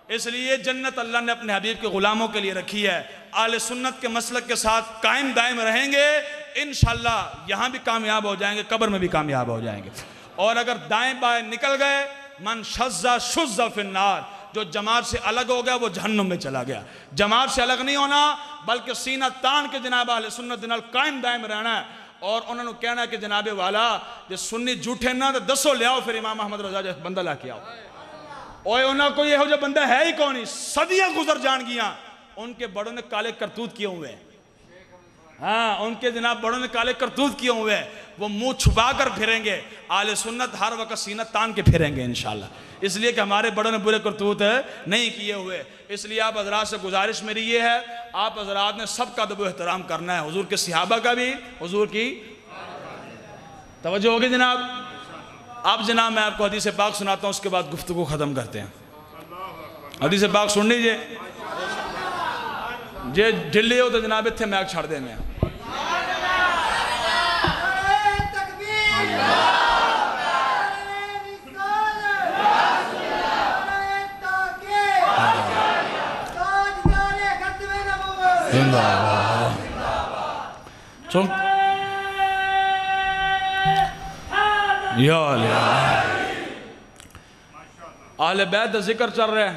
इसलिए जन्नत अल्लाह ने अपने हबीब के गुलामों के लिए रखी है। आले सुन्नत के मसलक के साथ कायम दायम रहेंगे, इंशाअल्लाह यहाँ भी कामयाब हो जाएंगे, कब्र में भी कामयाब हो जाएंगे। और अगर दाएं बाएं निकल गए, मन शज़्ज़ा शुज़्ज़ा फिन्नार, जो जमात से अलग हो गया वो जहन्नुम में चला गया। जमात से अलग नहीं होना, बल्कि सीना तान के जनाब अहले सुन्नत नाल कायम दायम रहना है और उन्होंने कहना कि जनाबे वाला जो सुन्नी झूठे ना तो दसो लियाओ, फिर इमाम अहमद रजा जो बंदा लैके आओ। और उन्होंने कोई यहो जो बंदा है ही कौन ही, सदियां गुजर जान गिया, उनके बड़ों ने काले करतूत किए हुए हैं। हाँ, उनके जनाब बड़ों ने काले करतूत किए हुए हैं, वो मुंह छुपा कर फिरेंगे, आले सुन्नत हर वक्त सीना तान के फिरेंगे इंशाल्लाह, इसलिए कि हमारे बड़ों ने बुरे करतूत नहीं किए हुए। इसलिए आप हजरात से गुजारिश मेरी ये है, आप हजरात ने सबका अदब एहतराम करना है, हुजूर के सहाबा का भी, हुजूर की तवज्जो होगी जनाब। अब जनाब मैं आपको हदीस पाक सुनाता हूँ, उसके बाद गुफ्तगू ख़त्म करते हैं। हदीस पाक सुन लीजिए, जे ढिले हो तो जनाब इतने मैक छड़ दे मैं। आहले बैत का जिक्र चल रहा है,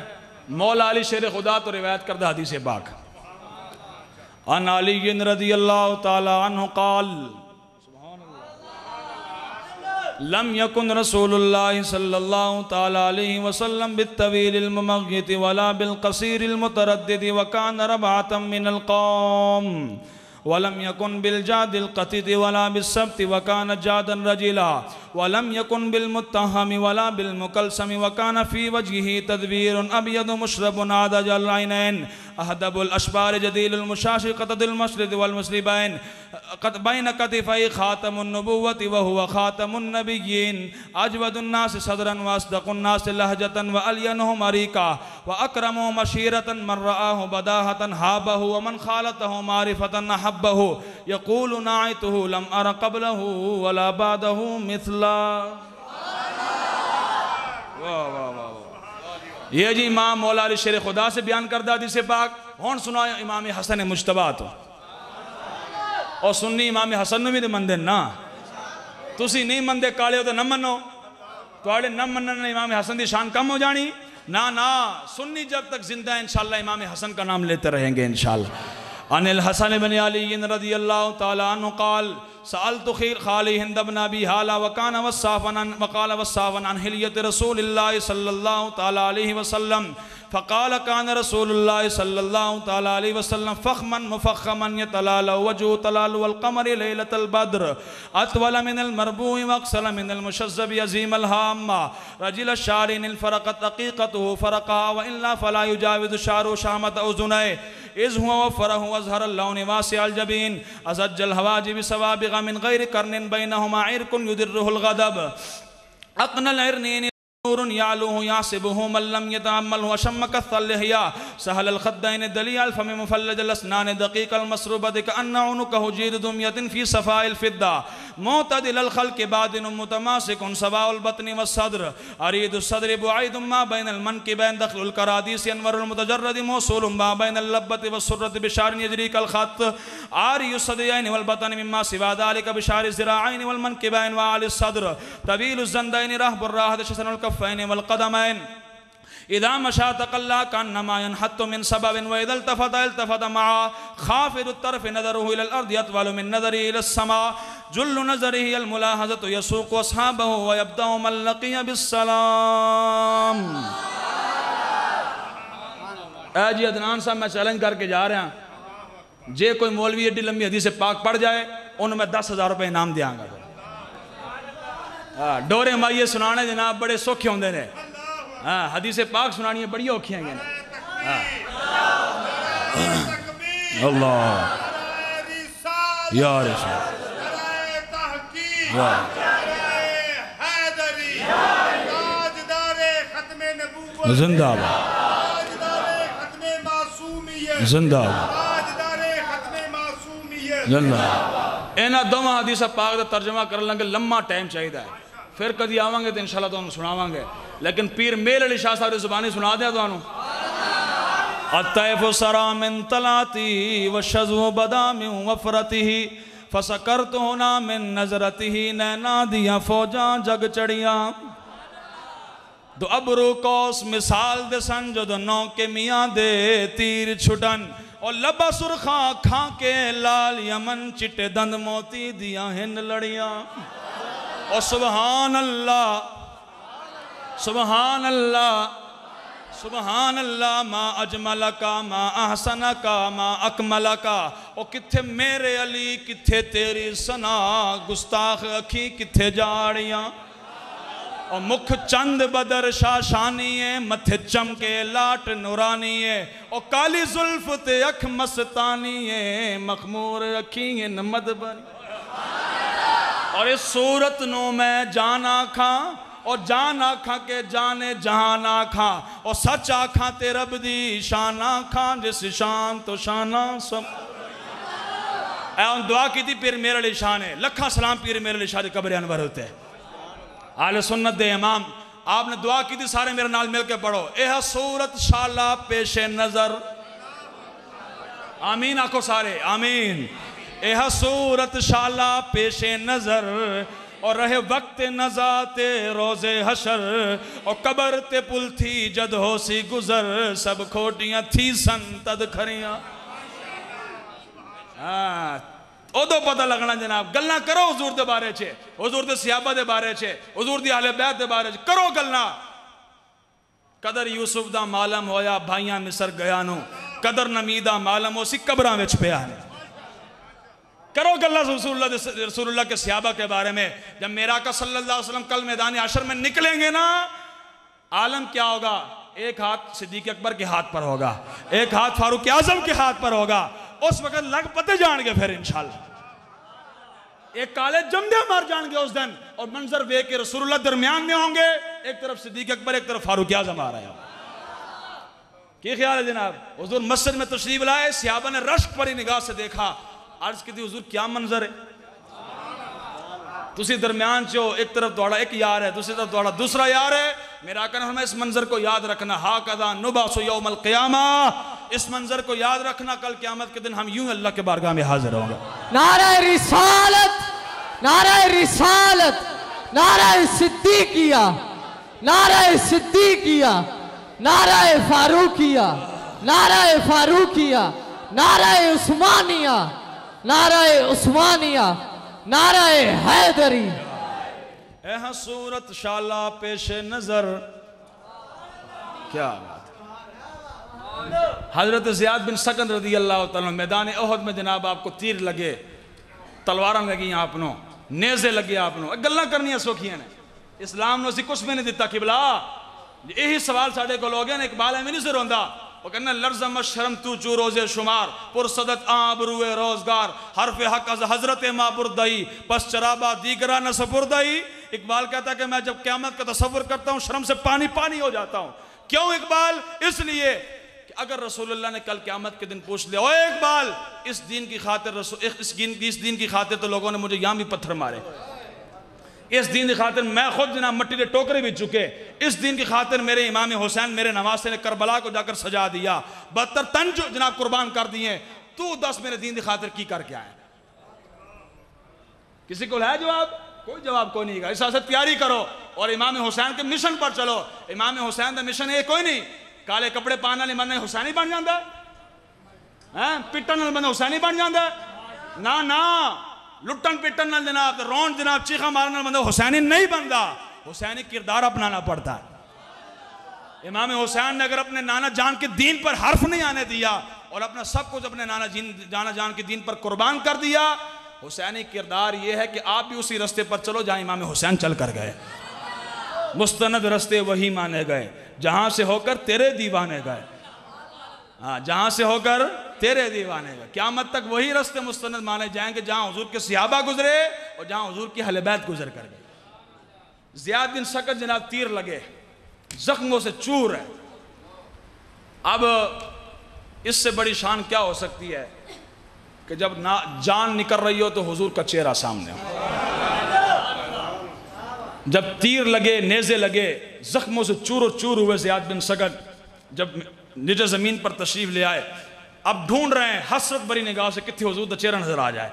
मौला अली शेर खुदा तो रिवायत करदा हदीस पाक। अन अली रज़ियल्लाहु ताला अन्हु क़ाल लम यकुन रसूलुल्लाह सल्लल्लाहु ताला अलैहि वसल्लम बित्तवीलिल मुमग़्यति वला बिलक़सीरिल मुतरद्दिदि व कान रबअतम मिनल क़ौम वलम यकुन बिलजादिल क़तिदि वला बिस्सब्ति व कान जादन रजिला वलम यकुन बिलमुत्तहमि वला बिलमुकलसमि व कान फ़ी वजहिही तदबीरुन अबयदु मुशरबुन आदजल ऐनैन अहदबुल अशबार जदीलुल मुशाशिक़तुल मशरिक़ वल मग़रिबैन क़द बैन कतिफ़ै ख़ातमुन नबुव्वति व हुवा ख़ातमुन नबिय्यीन अजवदुन नास सदरन व अस्दक़ुन नास लहजतन व अलियनुहुम अरीक़ा व अक्रमुहुम अशीरतन मन रआहु बदाहतन हाबहु व मन ख़ालतहु मारिफ़तन अहब्बहु यक़ूलु नाइतुहु लम अर क़ब्लहु वला बादहु मिथला। वाह वाह वाह, ये जी इमाम मौला अली शेर खुदा से बयान करदा हदीस पाक। हुण सुना इमाम हसन मुजतबा तो, और सुन्नी इमाम हसन भी तो मनदे ना, तुसी नहीं मनदे काले हो तो न मनो, थोड़े न मनने ने इमाम हसन की शान कम हो जानी ना ना। सुन्नी जब तक जिंदा है इंशाल्लाह इमाम हसन का नाम लेते रहेंगे इंशाल्लाह। अनिल हसन इब्न अली रज़ियल्लाहु ताला अन्हु क़ाल सअल्तु खाली हिंद इब्न अबी हाला वकान वस्साफ़न अन हिलियत रसूलिल्लाह सल्लल्लाहु ताला अलैहि वसल्लम फ़क़ाल कान रसूलुल्लाह सल्लल्लाहु ताला अलैहि वसल्लम फ़ख़मन मुफ़ख़्ख़मन यतलालु वजहु तलालु वल क़मरि लैलतल बद्र अतवल मिनल मरबूइ व अक़सर मिनल मुशज़्ज़बि अज़ीमल हाम्मा रजिल शारिनिल फ़रक़त अक़ीक़तुहु फ़रक़ा व इल्ला फ़ला युजाविज़ु शारु शामत उज़ुनैहि इज़ हुवा वफ़रहु अज़हरल लौनि वासिअल जबीन अज़ज्जल हवाजिबि सवाबिग़ मिन ग़ैरि कर्निन बैनहुमा इरकुन युदिर्रुहुल ग़दब अक़नल इरनीन नूरुन यालुहु यासिबुहु मन लम यतअम्मलहु अशम्मकत्तल लिहया सहलल ख़द्दैन दलियल फम मुफ़ल्लजल अस्नान दक़ीक़ल मसरूबति कअन्न उनुकहु जीद दुम्यतिन फ़ी सफ़ाइल फ़िद्दा मुअतदिलल ख़ल्क़ि बादिनुन मुतमासिकुन सवाउल बत्नि वस्सद्र अरीदुस सद्रि बुअइदुम मा बैनल मनकिबैन दख़लुल करादीस अनवरुल मुतजर्रदि मौसूलुम मा बैनल लब्बति वस्सुर्रति बिशारिन यजरीकल ख़त्त आरियुस सद्रैन वल बतनि मिम्मा सिवा ज़ालिका बिशारिज़ ज़िराअैन वल मनकिबैन व आलिस सद्र तवीलुज़ ज़न्दैन रहबुर राहत शसनुल कफ़ैन वल क़दमैन इदा मशा तक़ल्ला कन्नमा यनहत्तु मिन सबबिन व इदा इल्तफ़त मआ ख़ाफ़िदुत तरफ़ नज़रुहु इलल अर्दि अतवलु मिन नज़रिही इलस समा जुल्लु नज़रिही अल मुलाहज़तु यसूक़ु अस्हाबहु व यब्दअु मन लक़िया बिस्सलाम। ऐ जी अदनान साहब, मैं चैलेंज करके जा रहा, जे कोई मौलवी एडी लंबी हदीस पाक पढ़ जाए उन्हें मैं 10,000 रुपये इनाम देंगा। डोरे माइये सुनाने जनाब बड़े सौखे होंगे ने, हाँ हदीस पाक सुनानी बड़ी औखियां हैं। अल्लाह यार जिंदाबाद जिंदाबाद। इन्होंने दोवां हदीस पाक का तर्जमा कर लेंगे, लम्मा टाइम चाहिए, फिर कभी आवांगे तो इंशाल्लाह तुहानू सुनावांगे, लेकिन पीर मेल अली शाह साहब की जुबानी सुना दिया तुहानू। अतैफ़ु सरा मिन तलाती व शज़्व बदा मिन वफ़रतिही फ़सकरतुहु ना मिन नज़रतिही नैना दिया फौजा जग चढ़िया दो अबरू कौस मिसाल दे सन जो दो नौ के मियाँ दे तीर छुटन और लबा सुरखा खा के लाल यमन चिट्टे दंद मोती दिया हिंद लड़ियां। और सुबहान अल्लाह सुबहान अल्लाह सुबहान अल्लाह मा अजमल का मा अहसन का मा अकमल का। और किथे मेरे अली किथे तेरी सना, गुस्ताख अखी किथे जाड़ियां। और मुख चंद बदर शाशानी है, मथे चमके लाट नूरानी है। और काली जुल्फ ते अख मस्तानी है, मखमूर अखी नमद बनी। और इस सूरत नो मैं जान आखा, और जान आखा के जाने जहान आखा। और सच आखा ते रब दी शान आखा, जिस शान तो शाना सब। दुआ की थी पीर मेरे लिए शान है, लखा सलाम पीर मेरे लिए शाह कब्र अनवर होते हैं आले सुन्नत दे इमाम। आपने दुआ की थी, सारे मेरे नाल मिलके पढ़ो। यह सूरत शाला पेशे नजर, आमीन आखो सारे आमीन। यह सूरत शाला पेशे नजर, और रहे वक्त नजाते रोजे हशर। और कबर ते पुल थी जद हो सी गुजर, सब खोटियां थी सन तद खरियां। उदो पता लगना जनाब, गल्ला करो हुजूर दे बारे च, हुजूर दे सहाबा दे बारे च, हुजूर दी अहले बैत दे बारे च करो गल्ला। कदर यूसुफ दा मालम होया भाइयां मिस्र गया नु, कदर नमी दा मालम हो सी कबरां विच पिया ने। करो गल्ला रसूलुल्लाह के सहाबा के बारे में। जब मेरा का सल्लल्लाहु अलैहि वसल्लम कल मैदान हशर में निकलेंगे ना, आलम क्या होगा? एक हाथ सिद्दीक अकबर के हाथ पर होगा, एक हाथ फारूक आजम के हाथ पर होगा। उस वक्त लग पते जाएंगे फिर इंशाल्लाह, एक काले जमदे मार जाएंगे उस दिन। और मंजर वे के रसूलुल्लाह दरमियान में होंगे, एक तरफ सिद्दीक अकबर, एक तरफ फारूक आजम आ रहे हो। क्या ख्याल है जनाब? हुजूर मस्जिद में तशरीफ लाए, सहाबा ने रश्क भरी निगाह से देखा, अर्ज की थी हुजूर क्या मंजर है? तुसी दरमियान चो, एक तरफ थोड़ा एक यार है, दूसरी तरफ थोड़ा दूसरा यार है। मेरा आका ने फरमाया इस मंजर को याद रखना, हा कदा नुबासु यौमल क़ियामा, इस मंजर को याद रखना, कल क़यामत के दिन हम यूं अल्लाह के बारगाह में हाजिर होंगे। नारे रिसालत, नारे रिसालत, नारे सिद्दीकिया, नारे सिद्दीकिया, नारे फारूकिया, नारे फारूकिया, नारे उस्मानिया, नारे उस्मानिया, नारे हैदरी। यह सूरत शाला पेशे नजर। क्या बात। हजरत ज़ियाद बिन सकन रदी अल्लाह तआला मैदान ओहद में जनाब आपको तीर लगे, तलवार लगी आपनों, नेज़े लगे आपनों, गल्ला करनियां सौखियां ने। इस्लाम ने कुछ भी नहीं दिता किबला। यही सवाल साढ़े को लोग इकबाल है नहीं से रोंदा, वो कहना लर्ज़म शर्म तू चू रोज़े शुमार, पुरसदत आबरूए रोजगार, हरफ हक अज हजरत माबुरदई, बस चराबा दीगरा न सपुरदई। इकबाल कहता है कि मैं जब क़यामत का तसव्वुर करता हूँ शर्म से पानी पानी हो जाता हूँ। क्यों इकबाल? इसलिए कि अगर रसूलुल्लाह ने कल क़यामत के दिन पूछ लिया, ओ इकबाल इस दीन की खातिर, इस दीन की खातिर तो लोगों ने मुझे यहाँ भी पत्थर मारे, इस दीन की खातिर मैं खुद जनाब मट्टी के टोकरे भी चुके, इस दीन की खातिर मेरे इमाम हुसैन मेरे नवासे ने करबला को जाकर सजा दिया, 72 तन जो जनाब कुर्बान कर दिए, तू 10 मेरे दीन की खातिर की करके आए? किसी को है जवाब? कोई जवाब कोई नहीं। इस से तैयारी करो और इमाम हुसैन के मिशन पर चलो। इमाम हुसैन का मिशन है कोई नहीं, काले कपड़े पाने वाले बंदे हुसैनी बन जाता है, पिटन वाले बंदे हुसैनी बन जाता है ना, ना लुटन पिटन नाल जनाब रोन जनाब चीखा मारने बंदा हुसैनी नहीं बनता। हुसैनी किरदार अपनाना पड़ता है। इमाम हुसैन ने अगर अपने नाना जान के दीन पर हर्फ नहीं आने दिया और अपना सब कुछ अपने नाना जान के दीन पर कुर्बान कर दिया, हुसैनी किरदार यह है कि आप भी उसी रास्ते पर चलो जहां इमाम हुसैन चल कर गए। मुस्तनद रास्ते वही माने गए जहां से होकर तेरे दीवाने गए। हाँ, जहां से होकर तेरे दीवाने गए। क़यामत तक वही रास्ते मुस्तनद माने जाएंगे जहां हुजूर के सहाबा गुजरे और जहां हुजूर की अहले बैत गुजर कर गए। ज़ियाद बिन सकत जनाब तीर लगे, जख्मों से चूर है। अब इससे बड़ी शान क्या हो सकती है कि जब ना जान निकल रही हो तो हुजूर का चेहरा सामने हो। जब तीर लगे, नेज़े लगे, जख्मों से चूर चूर हुए ज़ियाद बिन सकत जब नीचे ज़मीन पर तशरीफ ले आए। अब ढूंढ रहे हैं हसरत भरी निगाह से कितने हुजूर का चेहरा नजर आ जाए,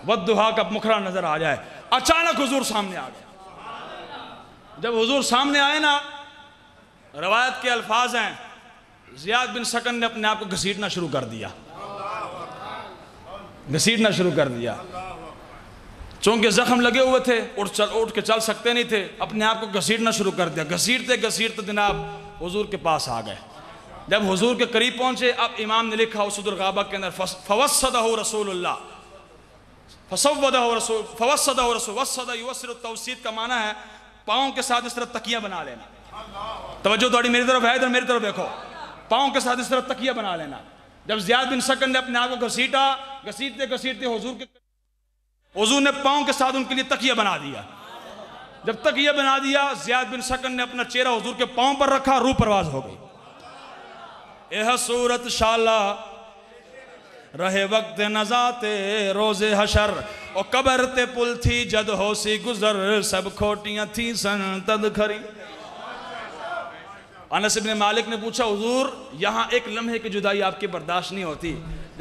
वद्दुहा का मुखरा नजर आ जाए। अचानक हुजूर सामने आ गए। जब हुजूर सामने आए ना, रवायत के अल्फाज हैं, ज़ियाद बिन सकन ने अपने आप को घसीटना शुरू कर दिया, घसीटना शुरू कर दिया। चूंकि जख्म लगे हुए थे, उठ के चल सकते नहीं थे, अपने आप को घसीटना शुरू कर दिया। घसीटते घसीटते जनाब हुजूर के पास आ गए। जब हुजूर के करीब पहुंचे, अब इमाम ने लिखा उसदुल गाबा के अंदर फवस्सदहु रसूलुल्लाह, फसव्वदहु रसूल, फवस्सदहु रसूल, वस्सद युवस्सिरु तवसीद का माना है पाँव के साथ इस तरह तकिया बना लेना। तवज्जो थोड़ी मेरी तरफ है, इधर मेरी तरफ देखो, पाँव के साथ इस तरह तकिया बना लेना। जब ज़ियाद बिन सकन ने अपने आप को घसीटा, घसीटते घसीटते हुजूर ने पाँव के साथ उनके लिए तकिया बना दिया। जब तकिया बना दिया, ज़ियाद बिन सकन ने अपना चेहरा हुजूर के पाँव पर रखा, रूह परवाज हो गई। एह सूरत शाला रहे वक्त नजाते रोजे हशर, और कबर ते पुल थी जद होसी गुजर, सब खोटियां थी सन तद खरी। अनस इब्न मालिक ने पूछा, हुजूर यहाँ एक लम्हे की जुदाई आपकी बर्दाश्त नहीं होती,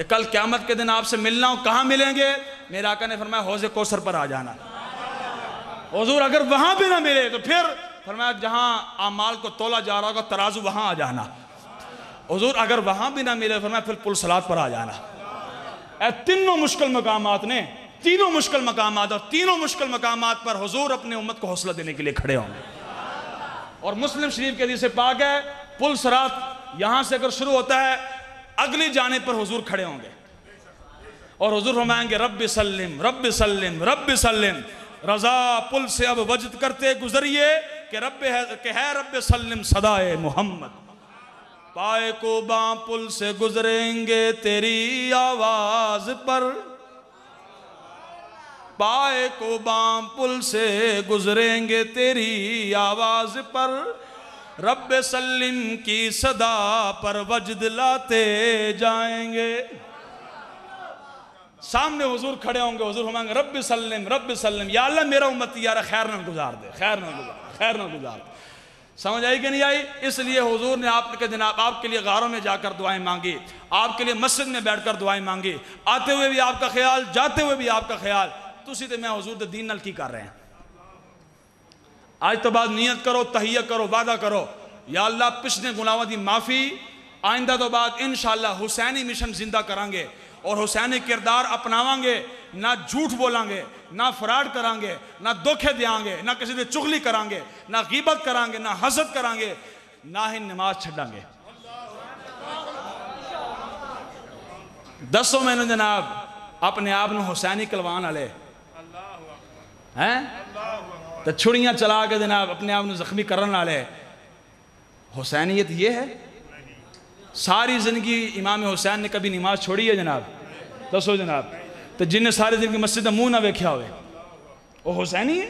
कल क़यामत के दिन आपसे मिलना हो, कहाँ मिलेंगे? मेरे आका ने फरमाया हौज़े कौसर पर आ जाना। हुजूर अगर वहाँ भी ना मिले तो फिर फरमाया जहाँ आमाल को तोला जा रहा होगा तराजू वहाँ आ जाना। हुजूर अगर वहाँ भी ना मिले फरमाया फिर पुल सलात पर आ जाना। तीनों मुश्किल मकामात ने, तीनों मुश्किल मकामात, और तीनों मुश्किल मकामात पर हुजूर अपने उम्मत को हौसला देने के लिए खड़े होंगे। और मुस्लिम शरीफ के हदीस से पाक है, पुल सरात यहाँ से अगर शुरू होता है, अगली जाने पर हुजूर खड़े होंगे और हुजूर फरमाएंगे रब्बि सल्लिम रब्बि सल्लिम रब्बि सल्लिम। रजा पुल से अब वजद करते गुजरिए कि है रब्बि सल्लिम सदाए मोहम्मद। पाए को बां पुल से गुजरेंगे तेरी आवाज पर, पाए को बां पुल से गुजरेंगे तेरी आवाज पर, रब्बे सल्लिम की सदा पर वजद लाते जाएंगे। सामने हुजूर खड़े होंगे, हुजूर फरमाएंगे रब्बे सल्लिम रब्बे सल्लिम, या अल्लाह मेरा उम्मती यार खैर न गुजार दे, खैर न गुजार, खैर न गुजार दे। समझ आई कि नहीं आई? इसलिए हुजूर ने आपके जनाब आपके लिए गारों में जाकर दुआएं मांगी, आपके लिए मस्जिद में बैठकर दुआएं मांगी, आते हुए भी आपका ख्याल, जाते हुए भी आपका ख्याल। तुसी तो मैं हुजूर दे दीन नाल की कर रहे हैं। आज तो बाद नियत करो, तहिया करो, वादा करो, या अल्लाह पिछले गुनाहों की माफ़ी, आइंदा तो बाद इंशाअल्लाह हुसैनी मिशन जिंदा करांगे और हुसैनी किरदार अपनावांगे। ना झूठ बोलांगे, ना फराड करांगे, ना धोखे देंगे, ना किसी से चुगली करांगे, ना गीबत करांगे, ना हसद करांगे, ना ही नमाज छड़ांगे। दसों मैंने जनाब अपने आप को हुसैनी कलवान वाले हैं तो छुड़ियाँ चला के जनाब अपने आप को जख्मी करने वाले। हुसैनियत ये है? सारी ज़िंदगी इमाम हुसैन ने कभी नमाज छोड़ी है जनाब? दसो जनाब। तो जिन्हें सारी ज़िंदगी मस्जिद मुँह ना वेख्या हुए वो हुसैनी है?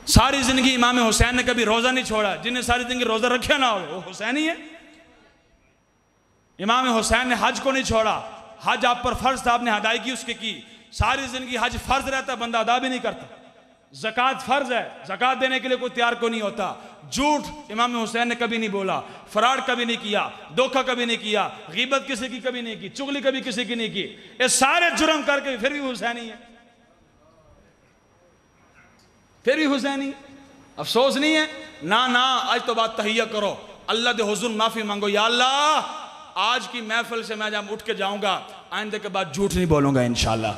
सारी ज़िंदगी इमाम हुसैन ने कभी रोज़ा नहीं छोड़ा, जिन्हें सारी ज़िंदगी रोज़ा रखा ना हो वो हुसैनी है? इमाम हुसैन ने हज को नहीं छोड़ा, हज आप पर फ़र्ज था, आपने अदायगी उसकी की। सारी ज़िंदगी हज फ़र्ज रहता, बंदा अदा भी नहीं करता। ज़कात फ़र्ज है, ज़कात देने के लिए कोई तैयार को नहीं होता। झूठ इमाम हुसैन ने कभी नहीं बोला, फराड कभी नहीं किया, धोखा कभी नहीं किया, गीबत किसी की कभी नहीं की, चुगली कभी किसी की नहीं की। ये सारे जुर्म करके फिर भी हुसैनी है, फिर भी हुसैनी। अफसोस नहीं है ना? ना, आज तो बात तहिया करो, अल्लाह दे हुजूर माफ़ी मांगो, या अल्लाह आज की महफिल से मैं जब उठ के जाऊंगा आइंदे के बाद झूठ नहीं बोलूंगा इंशाल्लाह,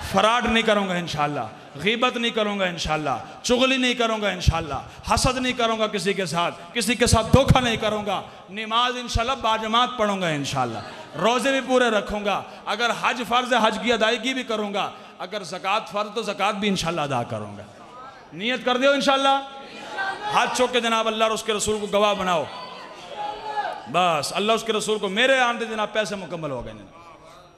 फराड नहीं करूंगा इंशाल्लाह, गीबत नहीं करूंगा इंशाल्लाह, चुगली नहीं करूंगा इंशाल्लाह, हसद नहीं करूंगा किसी के साथ धोखा नहीं करूंगा, नमाज इंशाल्लाह बाजमात पढ़ूंगा इंशाल्लाह, रोजे भी पूरे रखूंगा, अगर हज फर्ज है हज की अदायगी भी करूंगा, अगर ज़कात फर्ज तो ज़कात भी इंशाल्लाह अदा करूंगा। नियत कर दो इंशाल्लाह, हाथ चौक के जनाब अल्लाह और उसके रसूल को गवाह बनाओ। बस अल्लाह उसके रसूल को, मेरे आने जनाब पैसे मुकम्मल हो गए।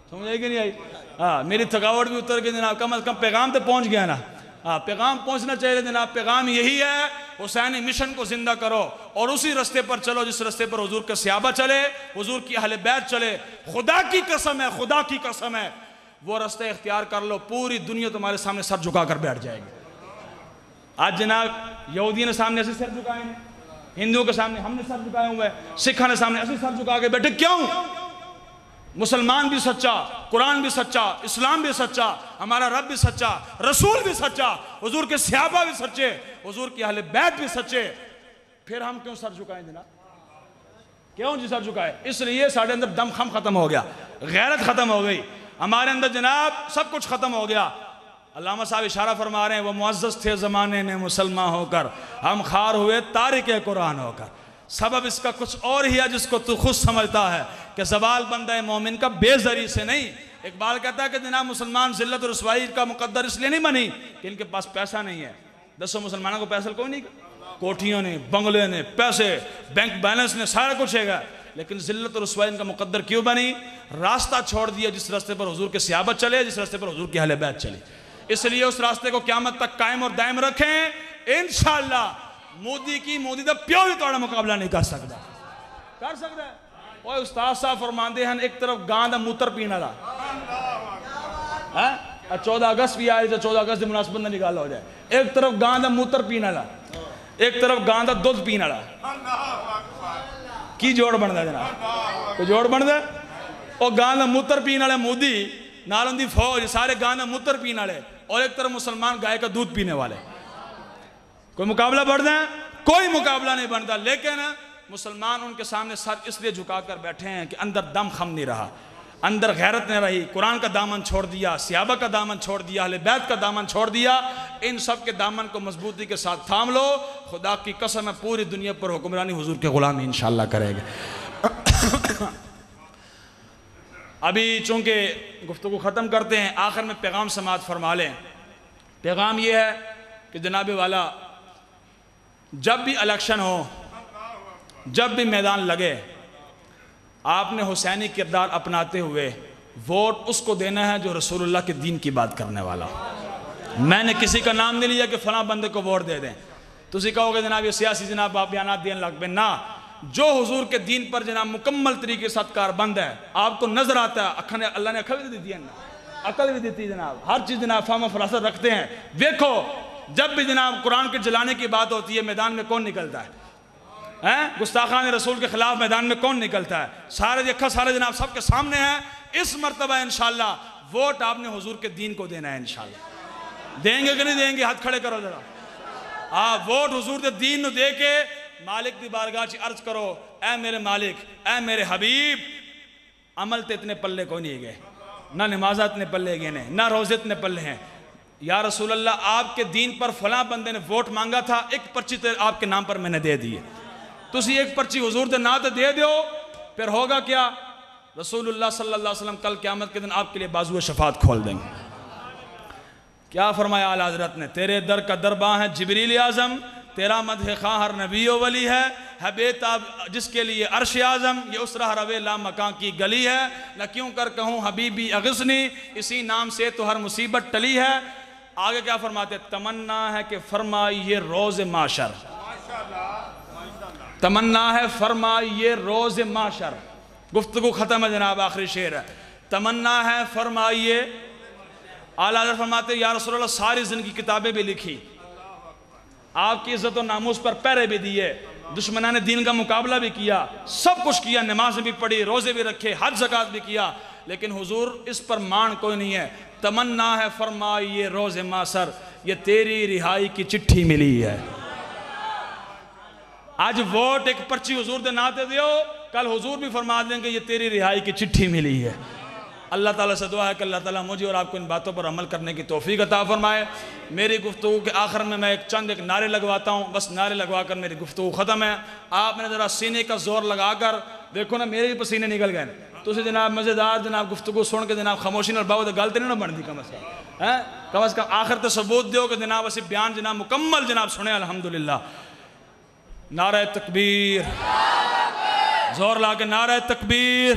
समझ आई कि नहीं आई? हाँ, मेरी थकावट भी उतर गई जनाब, कम अज़ कम पैगाम तो पहुँच गया ना। हाँ, पैगाम पहुँचना चाहिए जनाब। पैगाम यही है, हुसैनी मिशन को जिंदा करो और उसी रास्ते पर चलो जिस रास्ते पर हुजूर के सहाबा चले, हुजूर की अहले बैत चले। खुदा की कसम है, खुदा की कसम है, वो रास्ते इख्तियार कर लो, पूरी दुनिया तुम्हारे सामने सर झुका कर बैठ जाएगी। आज जनाब यहूदियों ने सामने ऐसे सर झुकाए हैं, हिंदुओं के सामने हमने सर झुकाए हुए हैं, सिखों ने सामने ऐसे सर झुका के बैठे। क्यों? मुसलमान भी सच्चा, कुरान भी सच्चा, इस्लाम भी सच्चा, हमारा रब भी सच्चा, रसूल भी सच्चा, हुजूर के सहाबा भी सच्चे, हुजूर की अहले बैत भी सच्चे, फिर हम क्यों सर झुकाएं जनाब? क्यों जी सर झुकाए? इसलिए साढ़े अंदर दम खम खत्म हो गया, गैरत खत्म हो गई, हमारे अंदर जनाब सब कुछ खत्म हो गया। अल्लामा साहब इशारा फरमा रहे हैं, वो मुअज़्ज़ज़ थे ज़माने में मुसलमान होकर, हम खार हुए तारिक कुरान होकर। सबब इसका कुछ और ही है जिसको तू खुद समझता है कि सवाल बंदा मोमिन का बेज़री से नहीं। इकबाल कहता है कि जनाब मुसलमान ज़िल्लत और रुसवाई का मुकद्दर इसलिए नहीं बनी कि इनके पास पैसा नहीं है। दसों मुसलमानों को पैसा कोई नहीं, कोठियों ने, बंगले ने, पैसे, बैंक बैलेंस ने, सारा कुछ है, लेकिन ज़िल्लत और रुसवाई इनका मुकद्दर क्यों बनी? रास्ता छोड़ दिया जिस रास्ते पर हुजूर के सहाबा चले, जिस रास्ते पर हुजूर की अहले बैत चली। इसलिए उस रास्ते को क़यामत तक कायम और दायम रखें इंशाअल्लाह। मोदी दा प्यो भी थोड़ा मुकाबला नहीं कर सकता, कर सकता है। और उस्ताद साहब फरमाते हैं, एक तरफ गां दा मूत्र पीने वाला है, 14 अगस्त भी आए, 14 अगस्त की मुनासबत ना निकाल हो जाए, एक तरफ गां दा मूत्र पीने वाला, एक तरफ गां दा दुध पीने वाला, की जोड़ बनता है जनाब? कोई जोड़ बनता? और गां दा मूत्र पीने वाले मोदी, नाल उनकी फौज, सारे गां दा मूत्र पीने वाले, और एक तरफ मुसलमान गाय का दूध पीने वाले। कोई मुकाबला बढ़ता है? कोई मुकाबला नहीं बनता। लेकिन मुसलमान उनके सामने सर इसलिए झुका कर बैठे हैं कि अंदर दम खम नहीं रहा, अंदर गैरत नहीं रही। कुरान का दामन छोड़ दिया, सहाबा का दामन छोड़ दिया, अहले बैत का दामन छोड़ दिया। इन सब के दामन को मजबूती के साथ थाम लो। खुदा की कसम है पूरी दुनिया पर हुक्मरानी हुजूर के गुलामी इंशाअल्लाह करेंगे। अभी चूंकि गुफ्तगू ख़त्म करते हैं, आखिर में पैगाम समाअत फरमा लें। पैगाम ये है कि जनाब वाला, जब भी इलेक्शन हो, जब भी मैदान लगे, आपने हुसैनी किरदार अपनाते हुए वोट उसको देना है जो रसूलुल्लाह के दीन की बात करने वाला। मैंने किसी का नाम नहीं लिया कि फलां बंदे को वोट दे दें। तुसी कहोगे जनाब ये सियासी जनाब आप बयान देने लग पे ना, जो हुजूर के दीन पर जनाब मुकम्मल तरीके से कारबंद है, आपको नजर आता है, अखा ने अल्लाह ने अखा भी दी है ना, अकल भी देती जनाब, हर चीज़ जनाब फामा फरासत रखते हैं। देखो जब भी जनाब कुरान के जलाने की बात होती है, मैदान में कौन निकलता है? गुस्ताखान रसूल के खिलाफ मैदान में कौन निकलता है? सारे देखा, सारे जनाब सबके सामने है। इस मरतबा इंशाअल्लाह वोट आपने हुजूर के दीन को देना है इंशाअल्लाह। देंगे कि नहीं देंगे? हाथ खड़े करो जरा। हाँ, वोट हुजूर के दीन दे के मालिक की बारगाह च अर्ज करो, ऐ मेरे मालिक, ऐ मेरे हबीब, अमल तो इतने पल्ले को नहीं गए, ना नमाजा इतने पल्ले गए ने, ना रोजे इतने पल्ले हैं। या रसूल अल्लाह, आपके दीन पर फलां बंदे ने वोट मांगा था, एक पर्ची तो आपके नाम पर मैंने दे दी है, तुसी एक पर्ची हुजूर के नाम तो दे दो। फिर होगा क्या? रसूलुल्लाह सल्लल्लाहु अलैहि वसल्लम कल क़यामत के दिन आपके लिए बाजुए शफात खोल देंगे। क्या फरमाया आला हज़रत ने? तेरे दर का दरबां है जिब्रील आज़म, तेरा मदह खां हर नबी वली है बेताब जिसके लिए अर्श आज़म, ये उस राह रवे ला मकां की गली है, न क्यों कर कहूँ हबीबी अगस्नी, इसी नाम से तो हर मुसीबत टली है। आगे क्या फरमाते? तमन्ना है कि फरमाइए रोज़ माशर, तमन्ना है फरमाइए रोज़ माशर। गुफ्तगू ख़त्म है जनाब, आखिरी शेर है। तमन्ना है फरमाइए, आला हज़रत फरमाते या रसूल अल्लाह सारी ज़िंदगी किताबें भी लिखी, आपकी इज़्ज़त और नामूस पर पहरे भी दिए, दुश्मनाने दीन का मुकाबला भी किया, सब कुछ किया, नमाज भी पढ़ी, रोज़े भी रखे, हज ज़कात भी किया, लेकिन हुजूर इस पर मान कोई नहीं है। तमन्ना है फरमाइए रोज़े मासर, ये तेरी रिहाई की चिट्ठी मिली है। आज वोट एक पर्ची हुजूर दे ना दे दियो, कल हुजूर भी फरमा देंगे ये तेरी रिहाई की चिट्ठी मिली है। अल्लाह ताला से दुआ है कि अल्लाह ताला मुझे और आपको इन बातों पर अमल करने की तौफीक अता फरमाए। मेरी गुफ्तगू के आखिर में मैं एक नारे लगवाता हूँ, बस नारे लगवा कर मेरी गुफ्तगू ख़त्म है। आपने ज़रा सीने का जोर लगा कर देखो ना, मेरे भी पसीने निकल गए। तुझे जनाब मज़ेदार जनाब गुफ्तगू सुन के जनाब खामोशी न बाबू गल तो नहीं ना बनती, कम अज़ कम आखिर तो सबूत दो कि जनाब असी बयान जनाब मुकम्मल जनाब सुने अल्हम्दुलिल्लाह। नारे तकबीर, जोर ला के नारे तकबीर,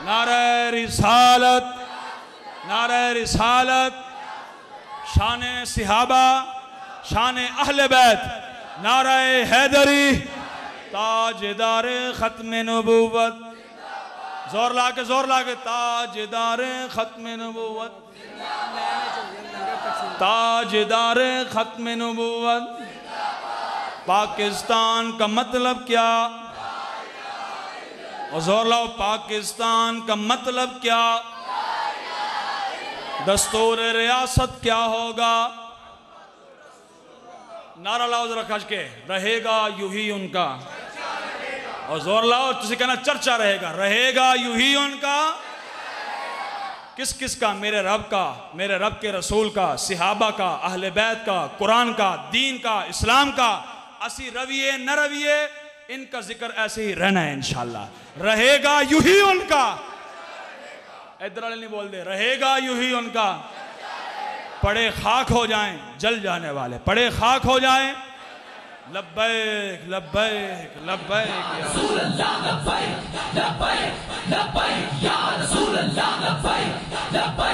नारे रिसालत, नारे रिसालत, शान सिहाबा, शान अहले बैत, नारे हैदरी, ताजदार खत्म नबूवत, जोर ला के ताजदार खत्म नबूवत, ताजदार खत्म नबूवत। पाकिस्तान का मतलब क्या? और जोर लाओ, पाकिस्तान का मतलब क्या? दस्तूर रियासत क्या होगा? नारा लाओ जरा खच के, रहेगा यूं ही उनका और जोर लाओ, तुझे कहना चर्चा रहेगा, रहेगा यूं ही उनका। किस किस का? मेरे रब का, मेरे रब के रसूल का, सिहाबा का, अहले बैत का, कुरान का, दीन का, इस्लाम का। असी रविये न रविये, इनका जिक्र ऐसे ही रहना है इंशाअल्लाह। रहेगा यूं ही उनका, इधर वाले नहीं बोल दे, रहेगा यूं ही उनका। पड़े खाक हो जाएं जल जाने वाले, पड़े खाक हो जाएं। लब्बैक लब्बैक लब्बैक या रसूल अल्लाह, लब्बैक लब्बैक लब्बैक या रसूल अल्लाह, लब्बैक लब्बैक